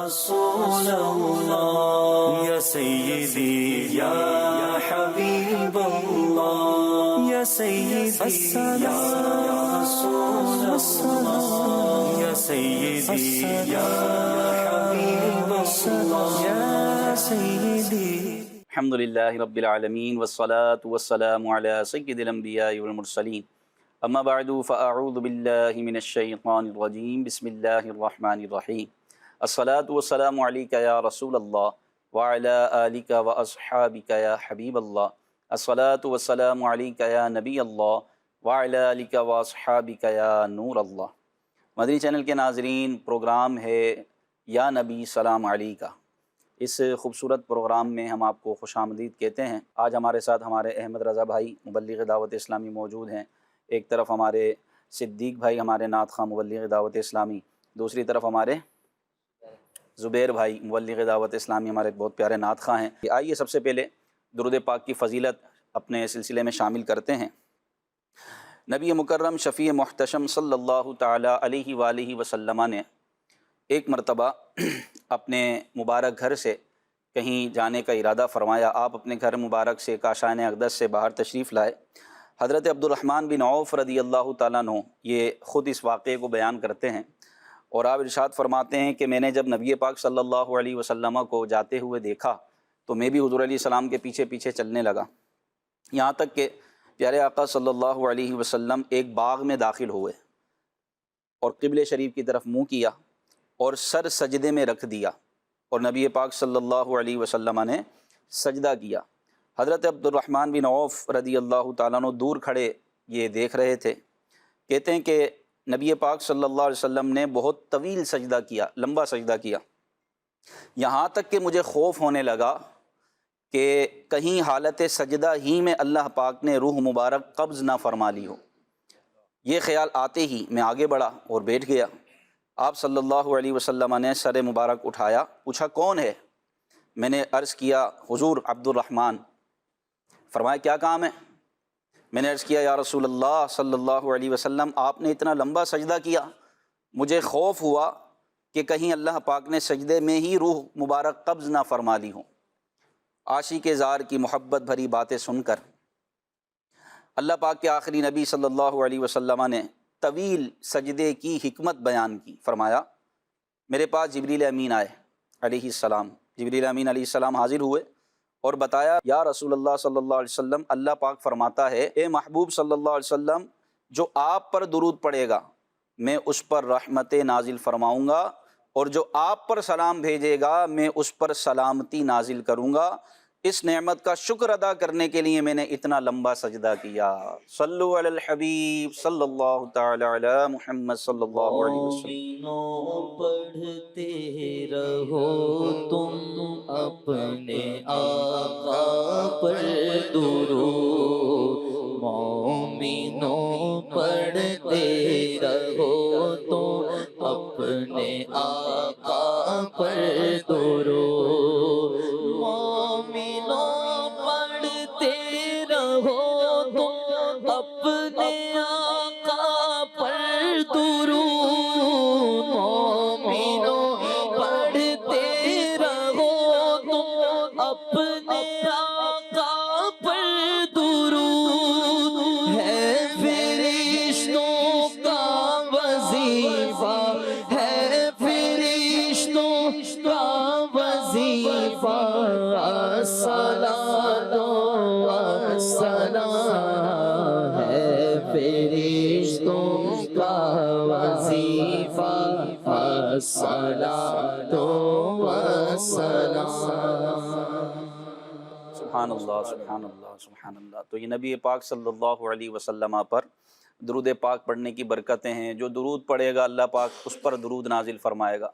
رسول اللہ یا سیدی یا حبیب اللہ یا سیدی یا رسول اللہ یا سیدی یا حبیب اللہ یا سیدی۔ الحمدللہ رب العالمین والصلاة والسلام علی سید الانبیاء والمرسلین، اما بعد فاعوذ باللہ من الشیطان الرجیم، بسم اللہ الرحمن الرحیم۔ الصلاة والسلام علیک یا رسول اللہ وعلی آلک واصحابک یا حبیب اللہ۔ الصلاة والسلام علیک یا نبی اللہ وعلی آلک واصحابک یا نور اللہ۔ مدنی چینل کے ناظرین، پروگرام ہے یا نبی سلام علیکہ۔ اس خوبصورت پروگرام میں ہم آپ کو خوش آمدید کہتے ہیں۔ آج ہمارے ساتھ ہمارے احمد رضا بھائی مبلغ دعوت اسلامی موجود ہیں، ایک طرف ہمارے صدیق بھائی ہمارے نعت خواں مبلغ دعوت اسلامی، دوسری طرف ہمارے زبیر بھائی مبلغ دعوت اسلامی ہمارے بہت پیارے نعت خواں ہیں۔ آئیے سب سے پہلے درود پاک کی فضیلت اپنے سلسلے میں شامل کرتے ہیں۔ نبی مکرم شفیع محتشم صلی اللہ تعالیٰ علیہ وآلہ وسلم نے ایک مرتبہ اپنے مبارک گھر سے کہیں جانے کا ارادہ فرمایا۔ آپ اپنے گھر مبارک سے کاشان اقدس سے باہر تشریف لائے۔ حضرت عبد الرحمن بن عوف رضی اللہ تعالیٰ عنہ یہ خود اس واقعے کو بیان کرتے ہیں، اور آپ ارشاد فرماتے ہیں کہ میں نے جب نبی پاک صلی اللہ علیہ وسلم کو جاتے ہوئے دیکھا تو میں بھی حضور علیہ السلام کے پیچھے پیچھے چلنے لگا، یہاں تک کہ پیارے آقا صلی اللہ علیہ وسلم ایک باغ میں داخل ہوئے اور قبلہ شریف کی طرف منہ کیا اور سر سجدے میں رکھ دیا، اور نبی پاک صلی اللہ علیہ وسلم نے سجدہ کیا۔ حضرت عبد الرحمن بن عوف رضی اللہ تعالیٰ عنہ دور کھڑے یہ دیکھ رہے تھے۔ کہتے ہیں کہ نبی پاک صلی اللہ علیہ وسلم نے بہت طویل سجدہ کیا، لمبا سجدہ کیا، یہاں تک کہ مجھے خوف ہونے لگا کہ کہیں حالت سجدہ ہی میں اللہ پاک نے روح مبارک قبض نہ فرما لی ہو۔ یہ خیال آتے ہی میں آگے بڑھا اور بیٹھ گیا۔ آپ صلی اللہ علیہ وسلم نے سر مبارک اٹھایا، پوچھا کون ہے؟ میں نے عرض کیا حضور عبد الرحمن۔ فرمایا کیا کام ہے؟ میں نے عرض کیا یا رسول اللہ صلی اللہ علیہ وسلم، آپ نے اتنا لمبا سجدہ کیا، مجھے خوف ہوا کہ کہیں اللہ پاک نے سجدے میں ہی روح مبارک قبض نہ فرما لی ہو۔ عاشق زار کی محبت بھری باتیں سن کر اللہ پاک کے آخری نبی صلی اللہ علیہ وسلم نے طویل سجدے کی حکمت بیان کی۔ فرمایا میرے پاس جبریل امین آئے علیہ السلام، جبریل امین علیہ السلام حاضر ہوئے اور بتایا یا رسول اللہ صلی اللہ علیہ وسلم، اللہ پاک فرماتا ہے اے محبوب صلی اللہ علیہ وسلم، جو آپ پر درود پڑھے گا میں اس پر رحمت نازل فرماؤں گا، اور جو آپ پر سلام بھیجے گا میں اس پر سلامتی نازل کروں گا۔ اس نعمت کا شکر ادا کرنے کے لیے میں نے اتنا لمبا سجدہ کیا۔ صلو علی الحبیب صلی اللہ تعالی علی محمد صلی اللہ علیہ وسلم۔ مومنوں پڑھتے رہو تم اپنے آقا پر درود، مومنوں پڑھتے رہو تم اپنے آقا پر درود، مومنوں پڑھتے رہو تم اپنے آقا پر درود، مومنوں پڑھتے رہو تم اپنے آقا پر درود، ہے فرشتوں کا وظیفہ، ہے فرشتوں کا وظیفہ، الصلاۃ والسلام، ہے فرشتوں کا وظیفہ، الصلاۃ والسلام۔ سبحان اللہ سبحان اللہ سبحان اللہ۔ تو یہ نبی پاک صلی اللہ علیہ وسلم پر درود پاک پڑھنے کی برکتیں ہیں۔ جو درود پڑھے گا اللہ پاک اس پر درود نازل فرمائے گا،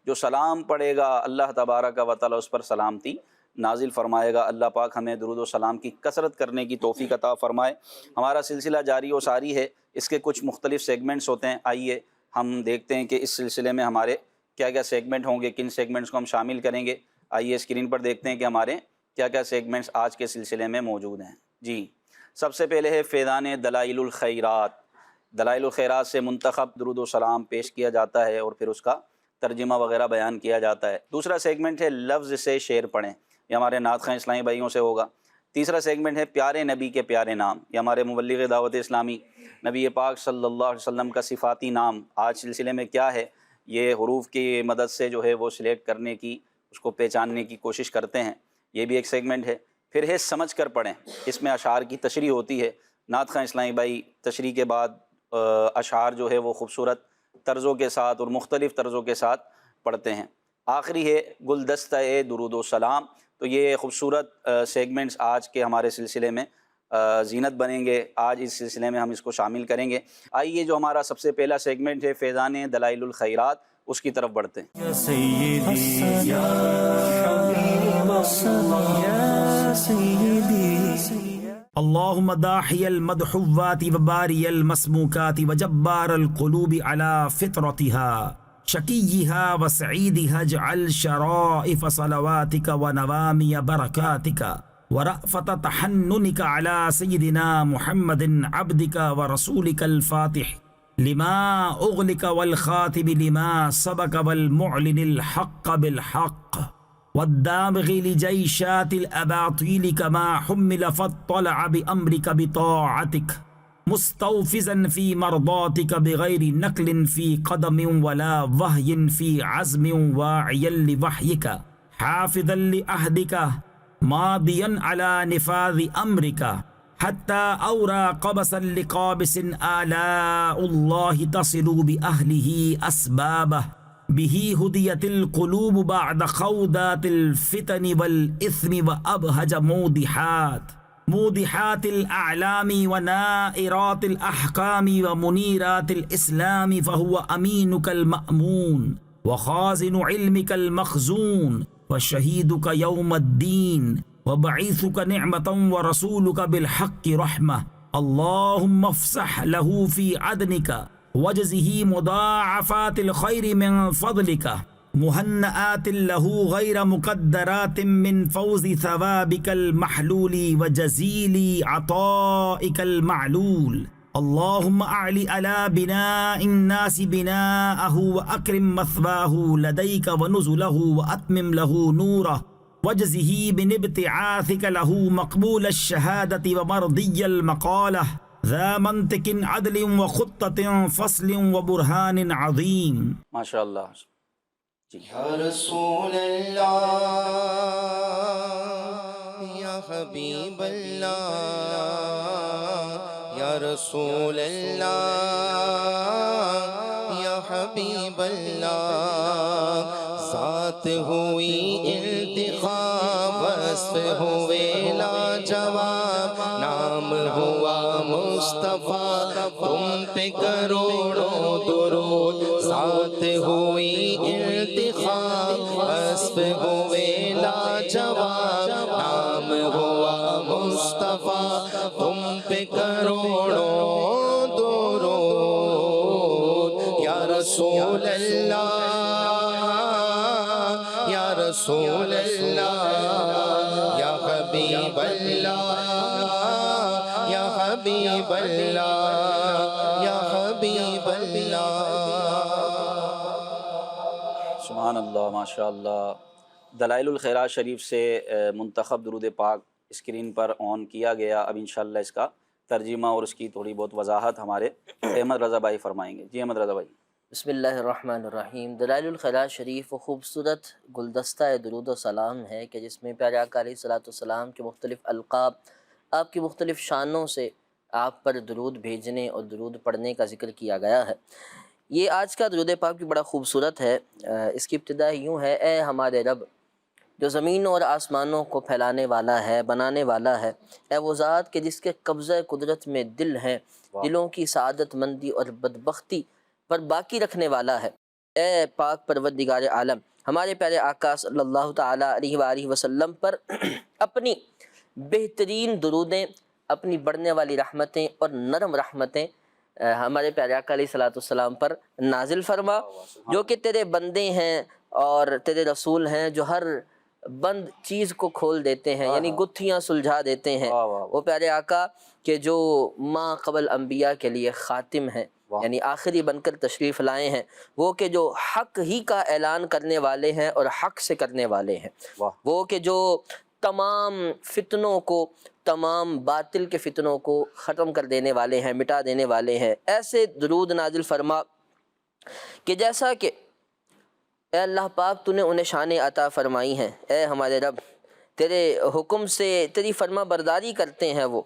جو سلام پڑھے گا اللہ تبارک و تعالی اس پر سلامتی نازل فرمائے گا۔ اللہ پاک ہمیں درود و سلام کی کثرت کرنے کی توفیق عطا فرمائے۔ ہمارا سلسلہ جاری و ساری ہے، اس کے کچھ مختلف سیگمنٹس ہوتے ہیں۔ آئیے ہم دیکھتے ہیں کہ اس سلسلے میں ہمارے کیا کیا سیگمنٹ ہوں گے، کن سیگمنٹس کو ہم شامل کریں گے۔ آئیے اسکرین پر دیکھتے ہیں کہ ہمارے کیا کیا سیگمنٹس آج کے سلسلے میں موجود ہیں۔ جی، سب سے پہلے ہے فیضان دلائل الخیرات۔ دلائل الخیرات سے منتخب درود و سلام پیش کیا جاتا ہے اور پھر اس کا ترجمہ وغیرہ بیان کیا جاتا ہے۔ دوسرا سیگمنٹ ہے لفظ سے شعر پڑھیں، یہ ہمارے نعت خواں اسلامی بھائیوں سے ہوگا۔ تیسرا سیگمنٹ ہے پیارے نبی کے پیارے نام، یہ ہمارے مبلغ دعوت اسلامی نبی پاک صلی اللہ علیہ وسلم کا صفاتی نام آج سلسلے میں کیا ہے، یہ حروف کی مدد سے جو ہے وہ سلیکٹ کرنے کی، اس کو پہچاننے کی کوشش کرتے ہیں، یہ بھی ایک سیگمنٹ ہے۔ پھر ہے سمجھ کر پڑھیں، اس میں اشعار کی تشریح ہوتی ہے، نعت خواں اسلامی بھائی تشریح کے بعد اشعار جو ہے وہ خوبصورت طرزوں کے ساتھ اور مختلف طرزوں کے ساتھ پڑھتے ہیں۔ آخری ہے گلدستہ درود و سلام، تو یہ خوبصورت سیگمنٹس آج کے ہمارے سلسلے میں زینت بنیں گے، آج اس سلسلے میں ہم اس کو شامل کریں گے۔ آئیے جو ہمارا سب سے پہلا سیگمنٹ ہے فیضان دلائل الخیرات، اس کی طرف بڑھتے ہیں۔ یا سیدی یا حبیب اللہ یا سیدی اللهم داحي المدحوات وباري المسموكات وجبار القلوب على فطرتها شقيها وسعيدها اجعل شرائف صلواتك ونوامي بركاتك ورأفة تحننك على سيدنا محمد عبدك ورسولك الفاتح لما أغلق والخاتم لما سبق والمعلن الحق بالحق والدامغ لجيشات الأباطيل كما حمل فاطلع بأمرك بطاعتك مستوفزا في مرضاتك بغير نقل في قدم ولا وهي في عزم واعيا لوحيك حافظا لأهدك ماضيا على نفاذ أمرك حتى أورى قبسا لقابس آلاء الله تصل بأهله أسبابه به هديت القلوب بعد خوضات الفتن والإثم وأبهج موضحات الأعلام ونائرات الأحكام ومنيرات الإسلام فهو أمينك المأمون وخازن علمك المخزون وشهيدك يوم الدين وبعيثك نعمة ورسولك بالحق رحمة اللهم افسح له في عدنك وجزه مضاعفات الخير من فضلك مهنئات له غير مقدرات من فوز ثوابك المحلول وجزيل عطائك المعلول اللهم أعلي على بناء الناس بناءه وأكرم مثواه لديك ونزله وأتمم له نوره وجزه بنبتعاثك له مقبول الشهادة ومرضي المقالة ذا منطق عدل وخطة فصل وبرهان عظيم۔ ماشاء اللہ جی۔ یا رسول اللہ یا حبیب اللہ یا رسول اللہ یا حبیب اللہ ذات ہوئی انتخاب وصف ہوئے لاجواب نام ہوا مصطفیٰ تم پہ کروڑوں درود ذات ہوئی انتخاب وصف ہوئے لاجواب نام ہوا مصطفیٰ تم پہ کروڑوں درود یا رسول اللہ یا رسول اللہ یا حبیب اللہ یا حبیب اللہ یا حبیب اللہ۔ سبحان اللہ، ماشاء اللہ۔ دلائل الخیرات شریف سے منتخب درود پاک اسکرین پر آن کیا گیا، اب انشاءاللہ اس کا ترجمہ اور اس کی تھوڑی بہت وضاحت ہمارے احمد رضا بھائی فرمائیں گے۔ جی احمد رضا بھائی۔ بسم اللہ الرحمن الرحیم۔ دلائل الخیرات شریف وہ خوبصورت گلدستہ درود و سلام ہے کہ جس میں پیارے آقا علیہ الصلوۃ والسلام کے مختلف القاب، آپ کی مختلف شانوں سے آپ پر درود بھیجنے اور درود پڑھنے کا ذکر کیا گیا ہے۔ یہ آج کا درود پاک بھی بڑا خوبصورت ہے۔ اس کی ابتدا یوں ہے: اے ہمارے رب جو زمین اور آسمانوں کو پھیلانے والا ہے، بنانے والا ہے، اے وہ ذات کہ جس کے قبضہ قدرت میں دل ہیں، دلوں کی سعادت مندی اور بدبختی پر باقی رکھنے والا ہے۔ اے پاک پروردگار عالم، ہمارے پیارے آقا صلی اللہ تعالیٰ علیہ وآلہ وسلم پر اپنی بہترین درودیں، اپنی بڑھنے والی رحمتیں اور نرم رحمتیں ہمارے پیارے آقا علیہ الصلوۃ والسلام پر نازل فرما، جو کہ تیرے بندے ہیں اور تیرے رسول ہیں، جو ہر بند چیز کو کھول دیتے ہیں، یعنی گتھیاں سلجھا دیتے ہیں۔ وہ پیارے آقا کہ جو ماں قبل انبیاء کے لیے خاتم ہیں، یعنی آخری بن کر تشریف لائے ہیں، وہ کہ جو حق ہی کا اعلان کرنے والے ہیں اور حق سے کرنے والے ہیں، وہ کہ جو تمام فتنوں کو، تمام باطل کے فتنوں کو ختم کر دینے والے ہیں، مٹا دینے والے ہیں۔ ایسے درود نازل فرما کہ جیسا کہ اے اللہ پاک تو نے انہیں شانیں عطا فرمائی ہیں، اے ہمارے رب تیرے حکم سے تیری فرما برداری کرتے ہیں، وہ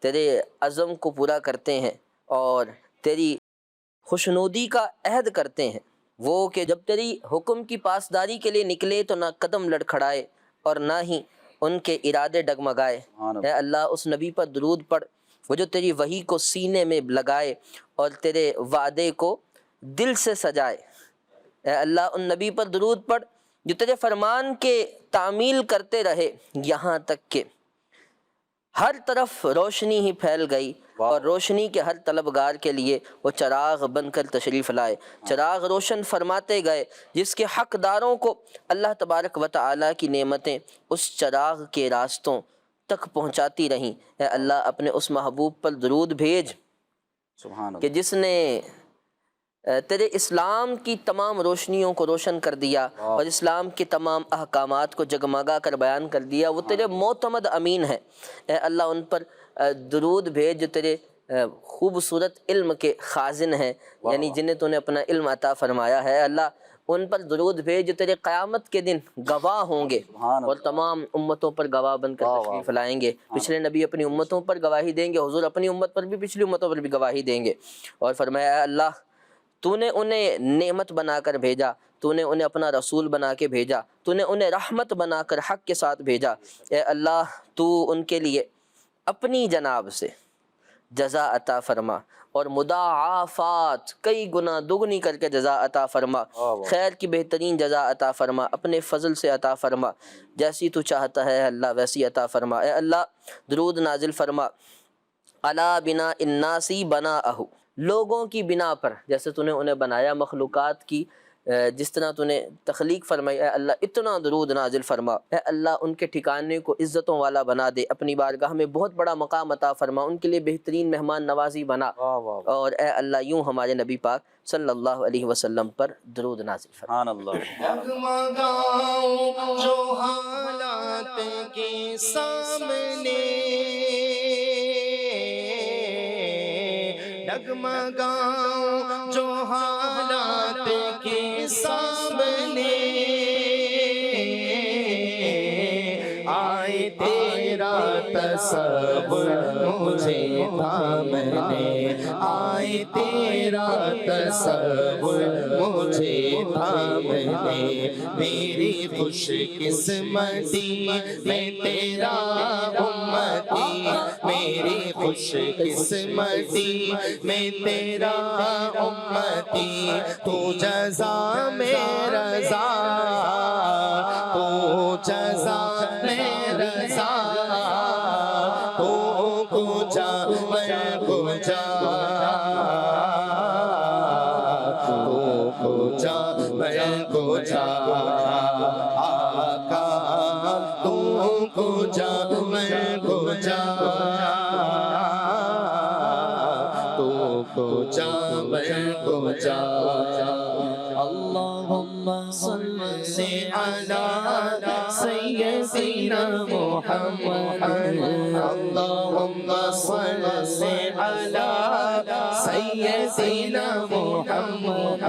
تیرے عزم کو پورا کرتے ہیں اور تیری خوشنودی کا عہد کرتے ہیں، وہ کہ جب تیری حکم کی پاسداری کے لیے نکلے تو نہ قدم لڑکھڑائے اور نہ ہی ان کے ارادے ڈگمگائے۔ اے اللہ اس نبی پر درود پڑھ وہ جو تیری وحی کو سینے میں لگائے اور تیرے وعدے کو دل سے سجائے۔ اے اللہ ان نبی پر درود پڑھ جو تیرے فرمان کے تعمیل کرتے رہے یہاں تک کہ ہر طرف روشنی ہی پھیل گئی اور روشنی کے ہر طلبگار کے لیے وہ چراغ بن کر تشریف لائے، چراغ روشن فرماتے گئے، جس کے حقداروں کو اللہ تبارک و تعالیٰ کی نعمتیں اس چراغ کے راستوں تک پہنچاتی رہیں۔ اے اللہ اپنے اس محبوب پر درود بھیج سبحان کہ جس نے تیرے اسلام کی تمام روشنیوں کو روشن کر دیا اور اسلام کے تمام احکامات کو جگمگا کر بیان کر دیا، وہ تیرے معتمد امین ہیں۔ اے اللہ ان پر درود بھیج جو تیرے خوبصورت علم کے خازن ہیں، یعنی جنہیں تو نے اپنا علم عطا فرمایا ہے۔ اللہ ان پر درود بھیج جو تیرے قیامت کے دن گواہ ہوں گے اور تمام امتوں پر گواہ بن کر تشریف لائیں گے۔ پچھلے نبی اپنی امتوں پر گواہی دیں گے، حضور اپنی امت پر بھی پچھلی امتوں پر بھی گواہی دیں گے، اور فرمایا اے اللہ تو نے انہیں نعمت بنا کر بھیجا، تو نے انہیں اپنا رسول بنا کے بھیجا، تو نے انہیں رحمت بنا کر حق کے ساتھ بھیجا۔ اے اللہ تو ان کے لیے اپنی جناب سے جزا عطا فرما اور مضاعفات کئی گنا دگنی کر کے جزا عطا فرما، خیر کی بہترین جزا عطا فرما، اپنے فضل سے عطا فرما، جیسی تو چاہتا ہے اللہ ویسی عطا فرما۔ اے اللہ درود نازل فرما علی بنا الناسی بناءہ، لوگوں کی بنا پر جیسے تو نے انہیں بنایا، مخلوقات کی جس طرح تو نے تخلیق فرمائی، اے اللہ اتنا درود نازل فرما۔ اے اللہ ان کے ٹھکانے کو عزتوں والا بنا دے، اپنی بارگاہ میں بہت بڑا مقام عطا فرما، ان کے لیے بہترین مہمان نوازی بنا، اور اے اللہ یوں ہمارے نبی پاک صلی اللہ علیہ وسلم پر درود نازل فرما۔ سبحان اللہ۔ ڈگمگاؤں جو حالات کے سامنے، ڈگمگاؤں جو حالات کے سامنے، آئے تیرا تصور مجھے تھامنے، آئے تیرا تصور مجھے تھامنے، میری خوش قسمتی میں تیرا امتی، میری خوش قسمتی میں تیرا امتی، تو جزا میں رضا، تو جزا میں رضا، تو کجا میں کجا، تو کجا میں کجا، آقا تو کجا میں کجا، تو کجا میں کجا۔ اللہم صلی علی سیدنا محمد، اللہم صلی علی سیدنا محمد،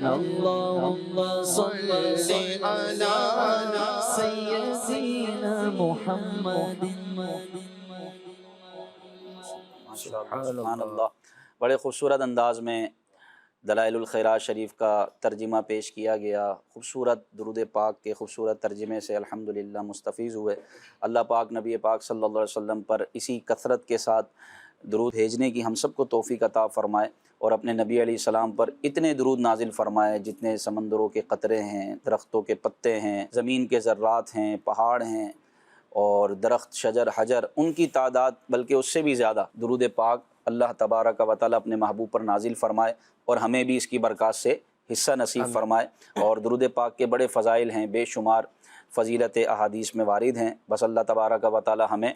اللہم صلی علی سیدنا محمد۔ سبحان اللہ۔ بڑے خوبصورت انداز میں دلائل الخیرات شریف کا ترجمہ پیش کیا گیا، خوبصورت درود پاک کے خوبصورت ترجمے سے الحمدللہ مستفیض ہوئے۔ اللہ پاک نبی پاک صلی اللہ علیہ وسلم پر اسی کثرت کے ساتھ درود بھیجنے کی ہم سب کو توفیق عطا فرمائے، اور اپنے نبی علیہ السلام پر اتنے درود نازل فرمائے جتنے سمندروں کے قطرے ہیں، درختوں کے پتے ہیں، زمین کے ذرات ہیں، پہاڑ ہیں، اور درخت شجر حجر، ان کی تعداد بلکہ اس سے بھی زیادہ درود پاک اللہ تبارک و تعالیٰ اپنے محبوب پر نازل فرمائے، اور ہمیں بھی اس کی برکات سے حصہ نصیب فرمائے۔ اور درود پاک کے بڑے فضائل ہیں بے شمار، فضیلت احادیث میں وارد ہیں۔ بس اللہ تبارک و تعالی ہمیں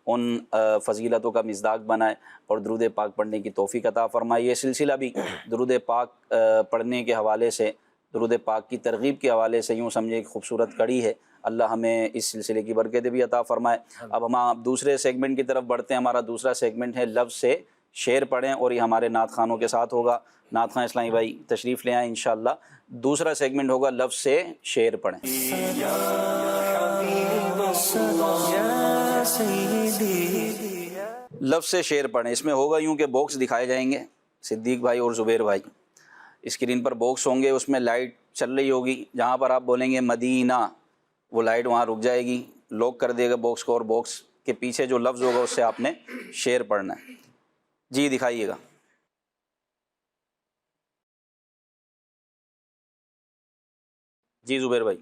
ان فضیلتوں کا مصداق بنائے اور درود پاک پڑھنے کی توفیق عطا فرمائے۔ یہ سلسلہ بھی درود پاک پڑھنے کے حوالے سے، درود پاک کی ترغیب کے حوالے سے یوں سمجھے ایک خوبصورت کڑی ہے۔ اللہ ہمیں اس سلسلے کی برکتیں بھی عطا فرمائے۔ اب ہم دوسرے سیگمنٹ کی طرف بڑھتے ہیں۔ ہمارا دوسرا سیگمنٹ ہے لفظ سے شعر پڑھیں، اور یہ ہمارے نعت خوانوں کے ساتھ ہوگا۔ نعت خواں اسلامی بھائی تشریف لے آئیں انشاءاللہ۔ دوسرا سیگمنٹ ہوگا لفظ سے شعر پڑھیں۔ لفظ سے شعر پڑھیں، اس میں ہوگا یوں کہ باکس دکھائے جائیں گے، صدیق بھائی اور زبیر بھائی اسکرین پر باکس ہوں گے، اس میں لائٹ چل رہی ہوگی، جہاں پر آپ بولیں گے مدینہ وہ لائٹ وہاں رک جائے گی، لوک کر دے گا باکس کو، اور باکس کے پیچھے جو لفظ ہوگا اس سے آپ نے شعر پڑھنا ہے۔ جی دکھائیے گا۔ جی زبیر بھائی۔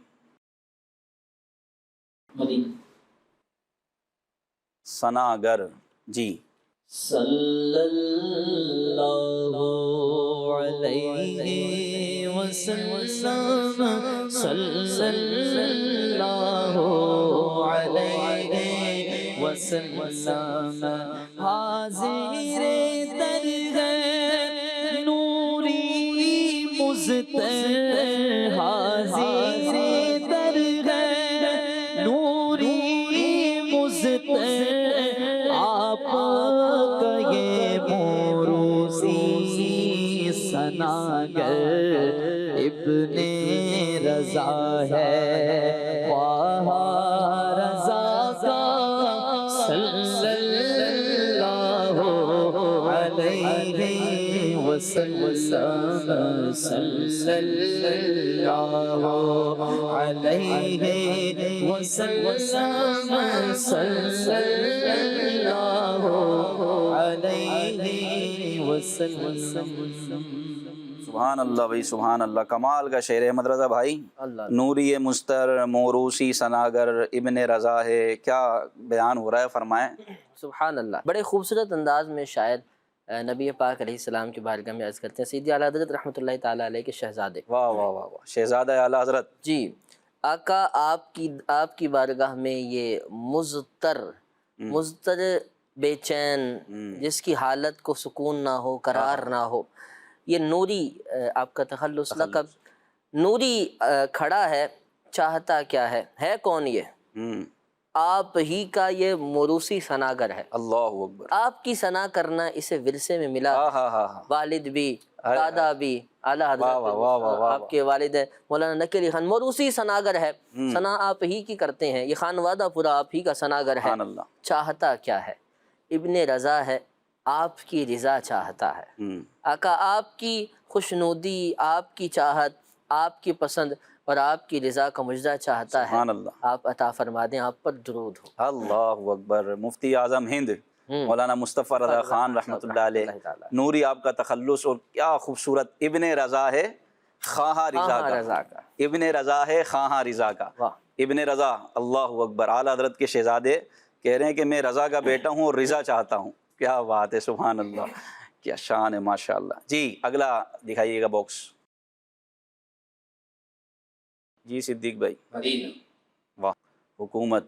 ثناگر جی۔ صلی اللہ علیہ وسلم، صلی اللہ علیہ وسلم، حاضر در ہے نوری مزتر، حاضر در ہے نوری مزتر، آپ کا یہ موروثی ثناگر ابن رضا ہے، خواہ رضا کا صلی اللہ علیہ وسلم، صلی اللہ علیہ وسلم، صلی اللہ علیہ وسلم۔ سبحان اللہ بھائی، سبحان اللہ، کمال کا شعر ہے احمد رضا بھائی۔ اللہ نوری مستر، موروثی ثناگر، ابن رضا ہے، کیا بیان ہو رہا ہے، فرمائیں۔ سبحان اللہ، بڑے خوبصورت انداز میں شاعر نبی پاک علیہ السلام کی بارگاہ میں عرض کرتے ہیں، سیدی اعلیٰ حضرت رحمۃ اللہ تعالیٰ علیہ کے شہزادے، واہ واہ واہ واہ، شہزادہ اعلیٰ حضرت جی آقا آپ کی بارگاہ میں یہ مضطر بے چین، جس کی حالت کو سکون نہ ہو، قرار نہ ہو، یہ نوری آپ کا تخلص لقب، نوری کھڑا ہے، چاہتا کیا ہے کون یہ؟ آپ ہی کا یہ موروثی ثناگر ہے۔ اللہ اکبر۔ آپ کی ثنا کرنا اسے ورثے میں ملا، والد بھی، دادا بھی، اعلیٰ حضرت آپ کے والد مولانا نقی علی خان موروثی ثناگر ہے، ثنا آپ ہی کی کرتے ہیں، یہ خانوادہ پورا آپ ہی کا ثناگر ہے۔ چاہتا کیا ہے؟ ابن رضا ہے، آپ کی رضا چاہتا ہے۔ آقا آپ کی خوشنودی، آپ کی چاہت، آپ کی پسند اور آپ کی رضا کا مجدہ چاہتا ہے، سبحان اللہ، آپ عطا فرما دیں، آپ پر درود ہو۔ اللہ اکبر۔ مفتی اعظم ہند مولانا مصطفیٰ رضا خان رحمۃ اللہ علیہ، نوری آپ کا تخلص، اور کیا خوبصورت، ابن رضا ہے خواہ رضا کا، ابن رضا ہے خواہ رضا کا، ابن رضا، اللہ اکبر۔ اعلیٰ حضرت کے شہزادے کہہ رہے ہیں کہ میں رضا کا بیٹا ہوں اور رضا چاہتا ہوں، کیا بات ہے، سبحان اللہ، کیا شان ہے، ماشاء اللہ۔ جی اگلا دکھائیے گا باکس۔ جی صدیق بھائی۔ مدینہ۔ واہ، حکومت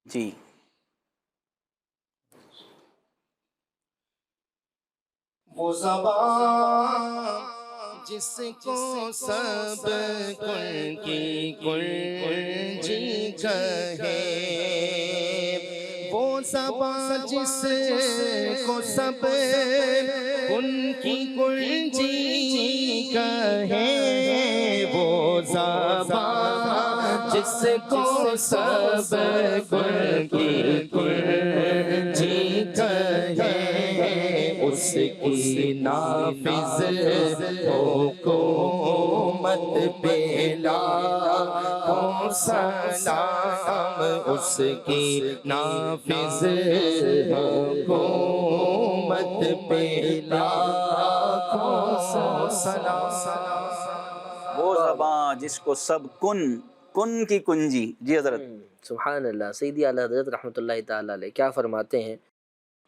جی۔ وہ زبان جس کو سب کن کی کنجی کہے، وہ زبان جس کو سب کن کی کنجی کہے، وہ زبان جس کو سب کن کی کنجی کہے، اس کی نافذ حکومت پہ لاکھوں سلام، اس کی نافذ حکومت پہ لاکھوں سلام۔ وہ زبان جس کو سب کن کی کنجی۔ جی حضرت۔ سبحان اللہ، سیدی اعلیٰ حضرت رحمۃ اللہ تعالیٰ علیہ کیا فرماتے ہیں؟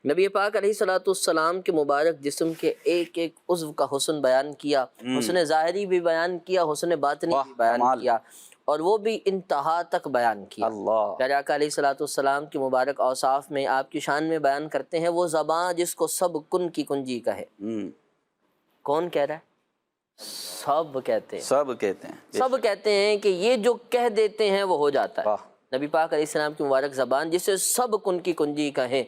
نبی پاک علیہ الصلوۃ والسلام کے مبارک جسم کے ایک ایک عضو کا حسن بیان کیا، حسن ظاہری بھی بیان کیا، حسن باطنی بھی بیان کیا، اور وہ بھی انتہا تک بیان کیا۔ اللہ پیارے آقا علیہ الصلوۃ والسلام کے مبارک اوصاف میں آپ کی شان میں بیان کرتے ہیں، وہ زباں جس کو سب کن کی کنجی کہے۔ کون کہہ رہا ہے؟ سب کہتے ہیں، سب کہتے ہیں، سب کہتے ہیں کہ یہ جو کہہ دیتے ہیں وہ ہو جاتا ہے۔ واہ نبی پاک علیہ السلام کی مبارک زبان جسے سب کن کی کنجی کہیں،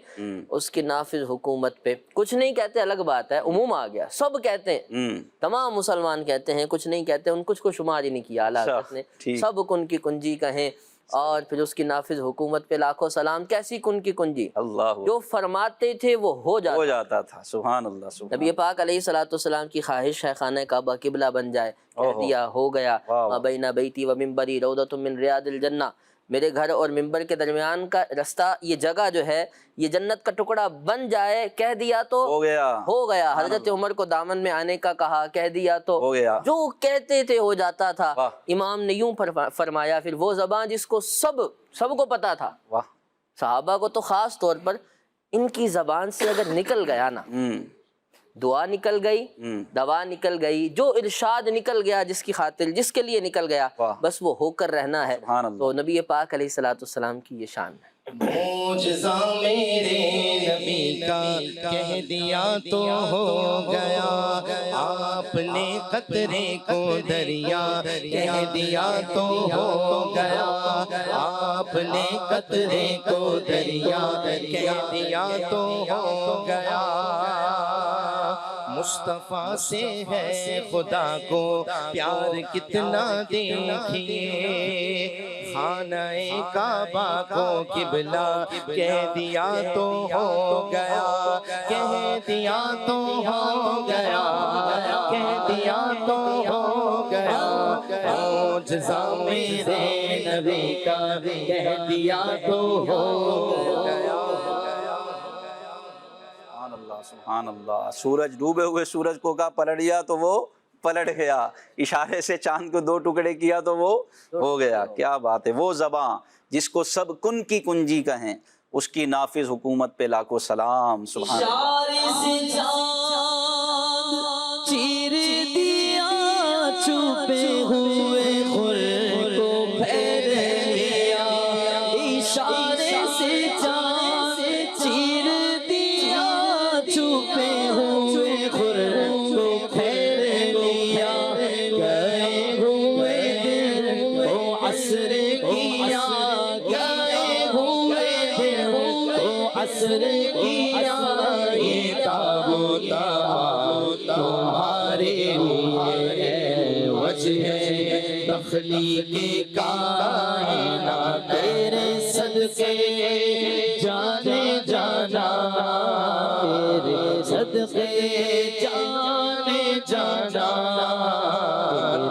اس کی نافذ حکومت پہ کچھ نہیں کہتے، الگ بات ہے، عموم آ گیا، سب کہتے ہیں، تمام مسلمان کہتے ہیں، کچھ نہیں کہتے، ان کچھ کو شمار ہی نہیں کیا اعلیٰ حضرت نے، سب کن کی کنجی کہیں، اور پھر اس کی نافذ حکومت پہ لاکھوں سلام۔ کیسی کن کی کنجی؟ اللہ جو فرماتے تھے وہ ہو جاتا تھا۔ سبحان اللہ سبحان نبی پاک علیہ الصلوۃ والسلام کی خواہش ہے خانہ کعبہ قبلہ بن جائے، کہہ دیا ہو گیا، ما بین بیتی و منبری روضۃ من ریاض الجنہ، میرے گھر اور منبر کے درمیان کا رستہ، یہ جگہ جو ہے یہ جنت کا ٹکڑا بن جائے، کہہ دیا تو ہو گیا۔ حضرت عمر کو دامن میں آنے کا کہا، کہہ دیا تو ہو گیا۔ جو کہتے تھے ہو جاتا تھا۔ امام نے یوں فرمایا، پھر وہ زبان جس کو سب کو پتا تھا، صحابہ کو تو خاص طور پر، ان کی زبان سے اگر نکل گیا نا، دعا نکل گئی، دوا نکل گئی، جو ارشاد نکل گیا، جس کی خاطر جس کے لیے نکل گیا، بس وہ ہو کر رہنا ہے۔ تو نبی پاک علیہ الصلوۃ والسلام کی یہ شان ہے۔ معجزہ میرے نبی کا کہہ دیا تو ہو گیا، آپ نے قطرے کو دریا کہہ دیا تو ہو گیا، آپ نے قطرے کو دریا کہہ دیا تو ہو گیا۔ مصطفیٰ سے ہے خدا کو پیار کتنا دیکھیے، خانہ کعبہ کو قبلہ کہہ دیا تو ہو گیا، کہہ دیا تو ہو گیا، کہہ دیا تو ہو گیا۔ معجزہ میرے نبی کا کہہ دیا تو ہو گیا۔ سبحان اللہ۔ سورج ڈوبے ہوئے سورج کو کہا پلٹ گیا تو وہ پلٹ گیا، اشارے سے چاند کو دو ٹکڑے کیا تو وہ ہو گیا۔ کیا بات ہے، وہ زباں جس کو سب کن کی کنجی کہیں، اس کی نافذ حکومت پہ لاکھوں سلام۔ سبحان اللہ۔ اشارے سے چاند چیر دیا، چھپے ہوئے خور کو پھیر دیا، اشارے سے چاند چیر دیا، چھپے ہوئے خور کو پھیر دیا، گئے ہوئے دن کو عصر کیا، گئے ہوئے دن کو عصر کیا، یہ تابوت تمہارے لیے وجہ تخلیق کائنات، تیرے صدقے جانے جانا، تیرے صدقے جانے جانا،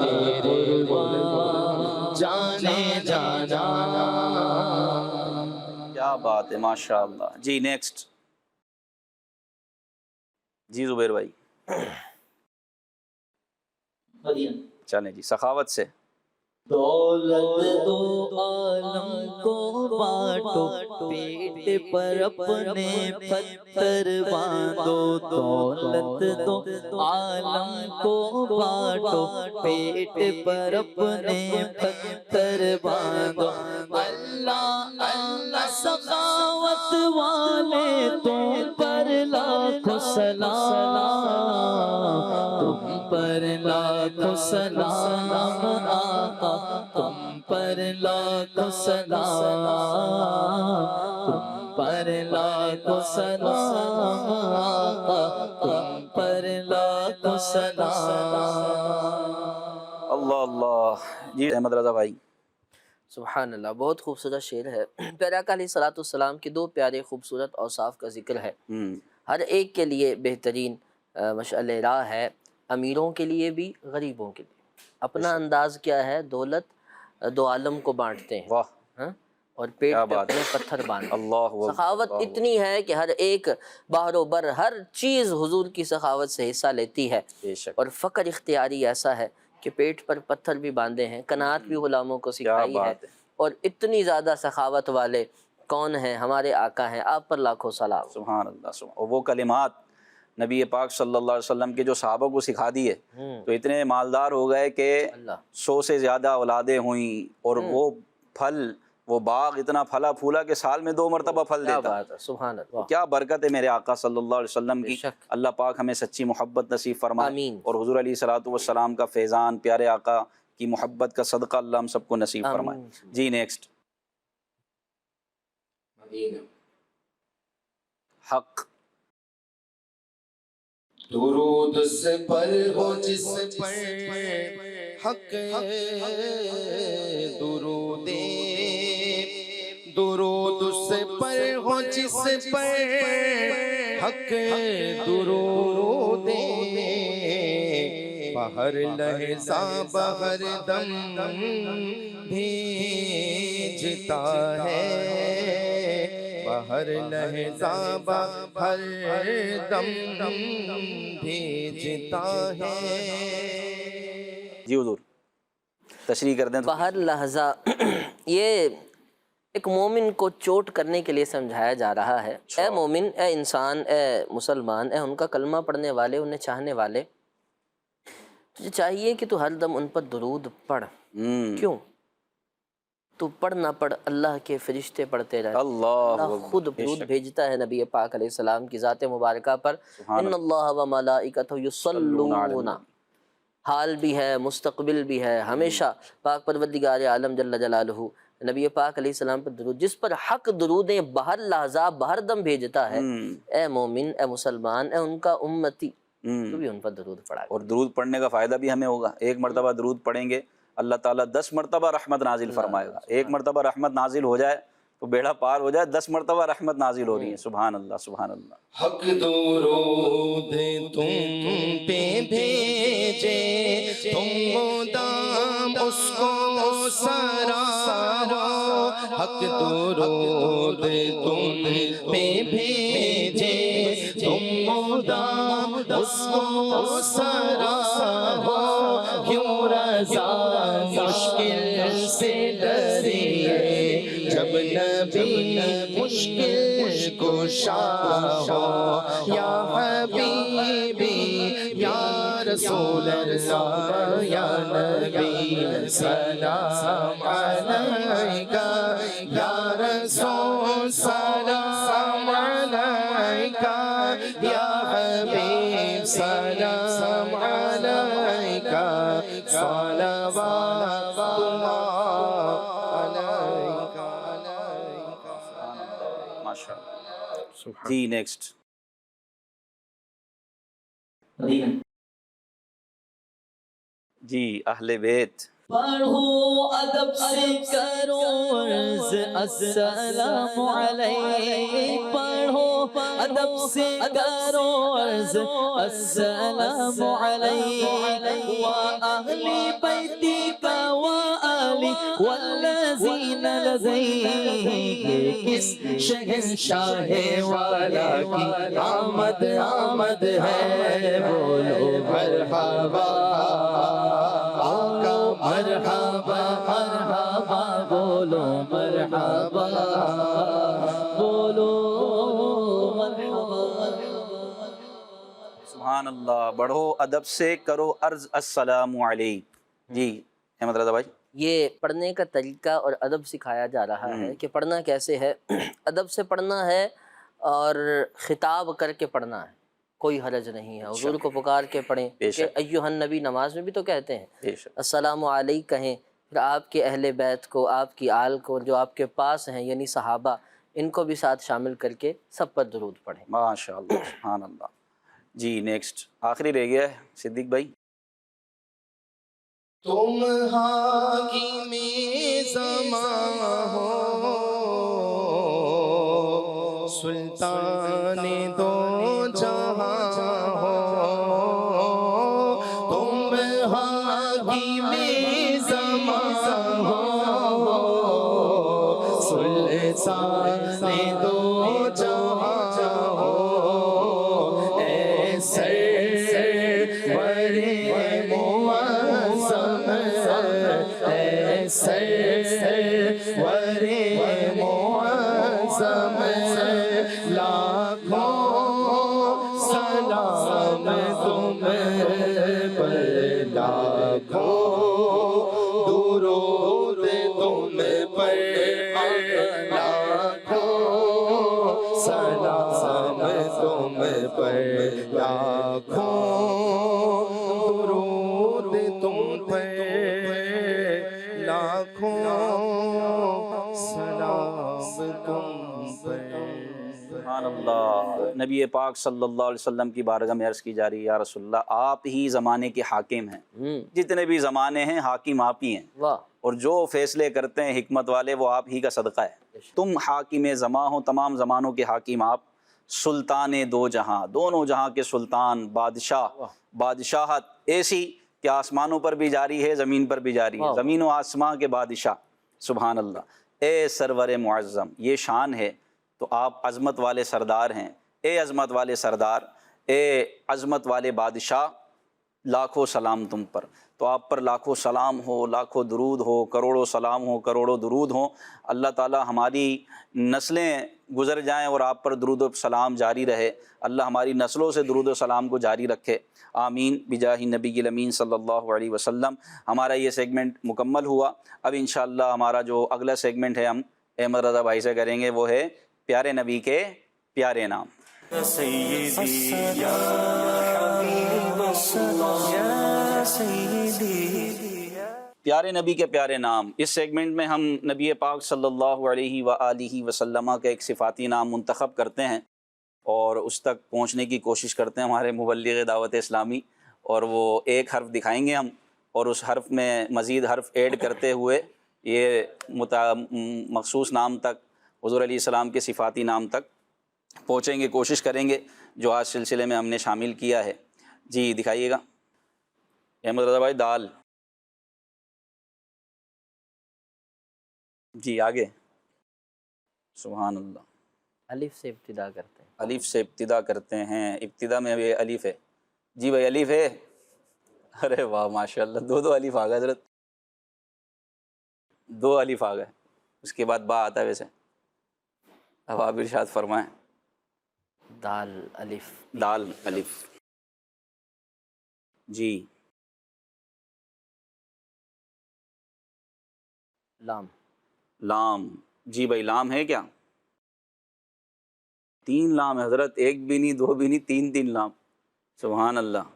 تیرے قربان جانے جانا۔ کیا بات ہے، ماشاء اللہ۔ جی نیکسٹ، جی زبیر بھائی چلیں جی، سخاوت سے۔ دولت دو عالم کو بانٹو، پیٹ پر اپنے پتھر باندھو، دولت دو عالم کو بانٹو، پیٹ پر اپنے پتھر باندھو، اللہ اللہ سخاوت والے تم پر لاکھوں سلام، تم پر لاکھوں سلام آقا، تم پر لاکھوں سلام، تم پر لاکھوں سلام آقا، تم پر لاکھوں سلام۔ اللہ اللہ۔ جی احمد رضا بھائی۔ سبحان اللہ، بہت خوبصورت شعر ہے۔ پیارے آقا علیہ الصلوۃ والسلام کے دو پیارے خوبصورت اوصاف کا ذکر ہے، ہر ایک کے لیے بہترین مشعل راہ ہے، امیروں کے لیے بھی، غریبوں کے لیے۔ اپنا انداز کیا ہے؟ دولت دو عالم کو بانٹتے ہیں، اور پیٹ پہ اپنے پتھر باندھتے ہیں۔ سخاوت اتنی ہے کہ ہر ایک بحر و بر، ہر چیز حضور کی سخاوت سے حصہ لیتی ہے، اور فقر اختیاری ایسا ہے کہ پیٹ پر پتھر بھی باندھے ہیں، قناعت بھی غلاموں کو سکھائی ہے، اور اتنی زیادہ سخاوت والے کون ہیں؟ ہمارے آقا ہیں، آپ پر لاکھوں سلام۔ سبحان اللہ سبحان، اور وہ کلمات نبی پاک صلی اللہ علیہ وسلم کے جو صحابہ کو سکھا دیے تو اتنے مالدار ہو گئے کہ اللہ 100 سے زیادہ اولادیں ہوئیں، اور وہ پھل، وہ باغ اتنا پھلا پھولا کہ سال میں 2 مرتبہ پھل کیا دیتا۔ بات ہے، سبحان اللہ۔ کیا برکت ہے میرے آقا صلی اللہ علیہ وسلم کی۔ بے شک۔ اللہ پاک ہمیں سچی محبت نصیب فرمائے، آمین۔ اور حضور علیہ الصلوۃ والسلام کا فیضان، پیارے آقا کی محبت کا صدقہ اللہ ہم سب کو نصیب فرمائے۔ آمین۔ جی نیکسٹ، حق۔ درود اس پر ہو جس پر حق درود، درود اس پر ہو جس پر حق درود، بہر لہجہ بہر دم بھیجتا ہے، بہر لہجہ بہر دم بھیجتا ہے۔ جی حضور تشریح کر دیں۔ بہر لحظہ یہ ایک مومن کو چوٹ کرنے کے لیے سمجھایا جا رہا ہے۔ اے مومن، اے انسان، اے مسلمان، اے ان کا کلمہ پڑھنے والے، انہیں چاہنے والے، تجھے چاہیے کہ تو ہر دم ان پر درود پڑھ۔ کیوں؟ تو پڑھ نہ پڑھ، اللہ کے فرشتے پڑھتے رہے، اللہ خود درود بھیجتا ہے نبی پاک علیہ السلام کی ذات مبارکہ پر۔ ان اللہ و ملائکتہ یصلون، حال بھی ہے، مستقبل بھی ہے، ہمیشہ پاک پروردگار عالم جل جلالہ نبی پاک علیہ السلام پر درود، جس پر حق درودیں بہر لحظہ بہر دم بھیجتا ہے۔ اے مومن، اے مسلمان، اے ان کا امتی، تو بھی ان پر درود پڑھا۔ اور درود پڑھنے کا فائدہ بھی ہمیں ہوگا۔ 1 مرتبہ درود پڑھیں گے اللہ تعالیٰ 10 مرتبہ رحمت نازل فرمائے گا۔ 1 مرتبہ رحمت نازل ہو جائے تو بیڑا پار ہو جائے، 10 مرتبہ رحمت نازل ہو رہی ہے۔ سبحان اللہ سبحان اللہ۔ حق درود تم پہ بھیجے، تم مدام اس کو سراہو، حق درود تم پہ بھیجے، تم مدام اس کو سراہو، کیوں رضا مشکل سے ڈریے، جب نبی مشکل کشا ہو، یا حبیبی یا رسول اللہ، یا نبی سلام علیکہ، یا رسول سلام علیکہ، یا حبیب سلام علیکہ، صلوات جی نیکسٹ، جی اہل بیت۔ پڑھو ادب سے کرو عرض السلام علیکم، پڑھو ادب سے کرو عرض السلام علیکم، وَأَهْلِ بَيْتِكَ وَآلِ وَالَّذِينَ لَدَيْهِ، کس شہنشاہ والا کی آمد آمد ہے، بولو مرحبا آقا، مرحبا مرحبا، بولو مرحبا، بولو مرحبا۔ سبحان اللہ۔ بڑھو ادب سے کرو عرض السلام علیکم۔ جی احمد رضا بھائی۔ یہ پڑھنے کا طریقہ اور ادب سکھایا جا رہا ہے کہ پڑھنا کیسے ہے۔ ادب سے پڑھنا ہے اور خطاب کر کے پڑھنا ہے، کوئی حرج نہیں ہے، حضور کو پکار کے پڑھیں، کہ ایھا النبی نماز میں بھی تو کہتے ہیں السلام علیک کہیں، پھر آپ کے اہل بیت کو، آپ کی آل کو، جو آپ کے پاس ہیں یعنی صحابہ، ان کو بھی ساتھ شامل کر کے سب پر درود پڑھیں۔ ماشاء اللہ سبحان اللہ۔ جی نیکسٹ، آخری رہ گیا ہے صدیق بھائی۔ تم حاکم زمان ہو، سلطان دو جہاں ہو، تم حاکم زمان ہو، سلطان دو جہاں ہو، اے سرور معظم، اے سرور معظم، اللہ، نبی پاک صلی اللہ علیہ وسلم کی بارگاہ میں عرض کی جا رہی ہے، یا رسول اللہ آپ ہی زمانے کے حاکم ہیں، جتنے بھی زمانے ہیں حاکم آپ ہی ہیں، واہ، اور جو فیصلے کرتے ہیں حکمت والے وہ آپ ہی کا صدقہ ہے، تم حاکم زماں ہو، تمام زمانوں کے حاکم آپ، سلطان دو جہاں، دونوں جہاں کے سلطان، بادشاہ، بادشاہت ایسی کہ آسمانوں پر بھی جاری ہے، زمین پر بھی جاری ہے، زمین و آسمان کے بادشاہ، سبحان اللہ۔ اے سرور معظم، یہ شان ہے، تو آپ عظمت والے سردار ہیں، اے عظمت والے سردار، اے عظمت والے بادشاہ، لاکھوں سلام تم پر، تو آپ پر لاکھوں سلام ہو، لاکھوں درود ہو، کروڑوں سلام ہو، کروڑوں درود ہوں۔ اللہ تعالی ہماری نسلیں گزر جائیں اور آپ پر درود و سلام جاری رہے، اللہ ہماری نسلوں سے درود و سلام کو جاری رکھے، آمین بجاہ نبی الامین صلی اللہ علیہ وسلم۔ ہمارا یہ سیگمنٹ مکمل ہوا، اب انشاءاللہ ہمارا جو اگلا سیگمنٹ ہے ہم احمد رضا بھائی سے کریں گے، وہ ہے پیارے نبی کے پیارے نام۔ پیارے نبی کے پیارے نام، اس سیگمنٹ میں ہم نبی پاک صلی اللہ علیہ وآلہ وسلم کا ایک صفاتی نام منتخب کرتے ہیں اور اس تک پہنچنے کی کوشش کرتے ہیں ہمارے مبلغ دعوت اسلامی، اور وہ ایک حرف دکھائیں گے ہم، اور اس حرف میں مزید حرف ایڈ کرتے ہوئے یہ مخصوص نام تک، حضور علیہ السلام کے صفاتی نام تک پہنچیں گے، کوشش کریں گے، جو آج سلسلے میں ہم نے شامل کیا ہے۔ جی دکھائیے گا احمد رضا بھائی، دال، جی آگے، سبحان اللہ، الف سے ابتدا کرتے ہیں، الف سے ابتدا کرتے ہیں، ابتدا میں بھی الف ہے، جی بھائی الف ہے، ارے واہ ماشاءاللہ، دو الف آ گئے حضرت، دو الف آ گئے، اس کے بعد با آتا ہے ویسے، اب آپ ارشاد فرمائیں۔ دال الف، دال الف، جی لام، لام، جی بھائی لام ہے کیا؟ تین لام ہے حضرت، ایک بھی نہیں، دو بھی نہیں، تین لام، سبحان اللہ،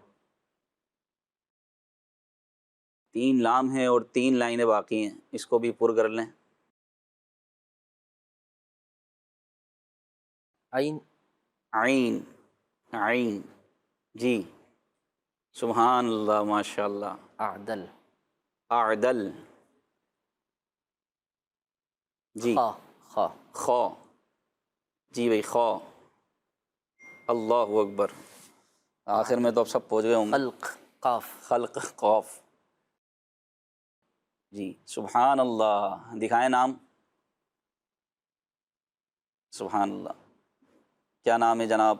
تین لام ہیں اور تین لائنیں باقی ہیں، اس کو بھی پر کر لیں۔ عین، عین، عین، جی سبحان اللہ، ماشاء اللہ، اعدل، اعدل، جی خا، خا، خا، جی بھائی خا، اللہ اکبر، آخر میں تو اب سب پہنچ گئے ہوں گے۔ خلق، قاف، خلق، قاف، جی سبحان اللہ، دکھائیں نام، سبحان اللہ، کیا نام ہے جناب؟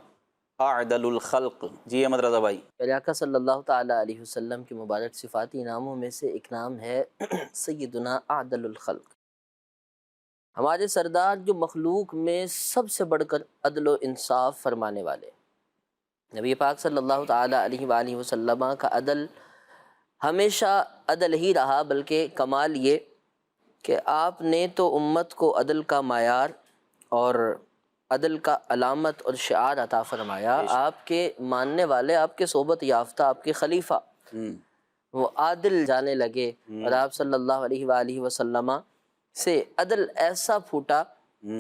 اعدل الخلق، جی احمد رضا بھائی۔ پیارے آقا صلی اللہ تعالیٰ علیہ وسلم کے مبارک صفاتی ناموں میں سے ایک نام ہے سیدنا اعدل الخلق، ہمارے سردار جو مخلوق میں سب سے بڑھ کر عدل و انصاف فرمانے والے، نبی پاک صلی اللہ تعالیٰ علیہ وآلہ وسلم کا عدل ہمیشہ عدل ہی رہا، بلکہ کمال یہ کہ آپ نے تو امت کو عدل کا معیار اور عدل کا علامت اور شعار عطا فرمایا، آپ کے ماننے والے، آپ کے صحبت یافتہ، آپ کے خلیفہ وہ عادل جانے لگے، اور آپ صلی اللہ علیہ وآلہ وسلم سے عدل ایسا پھوٹا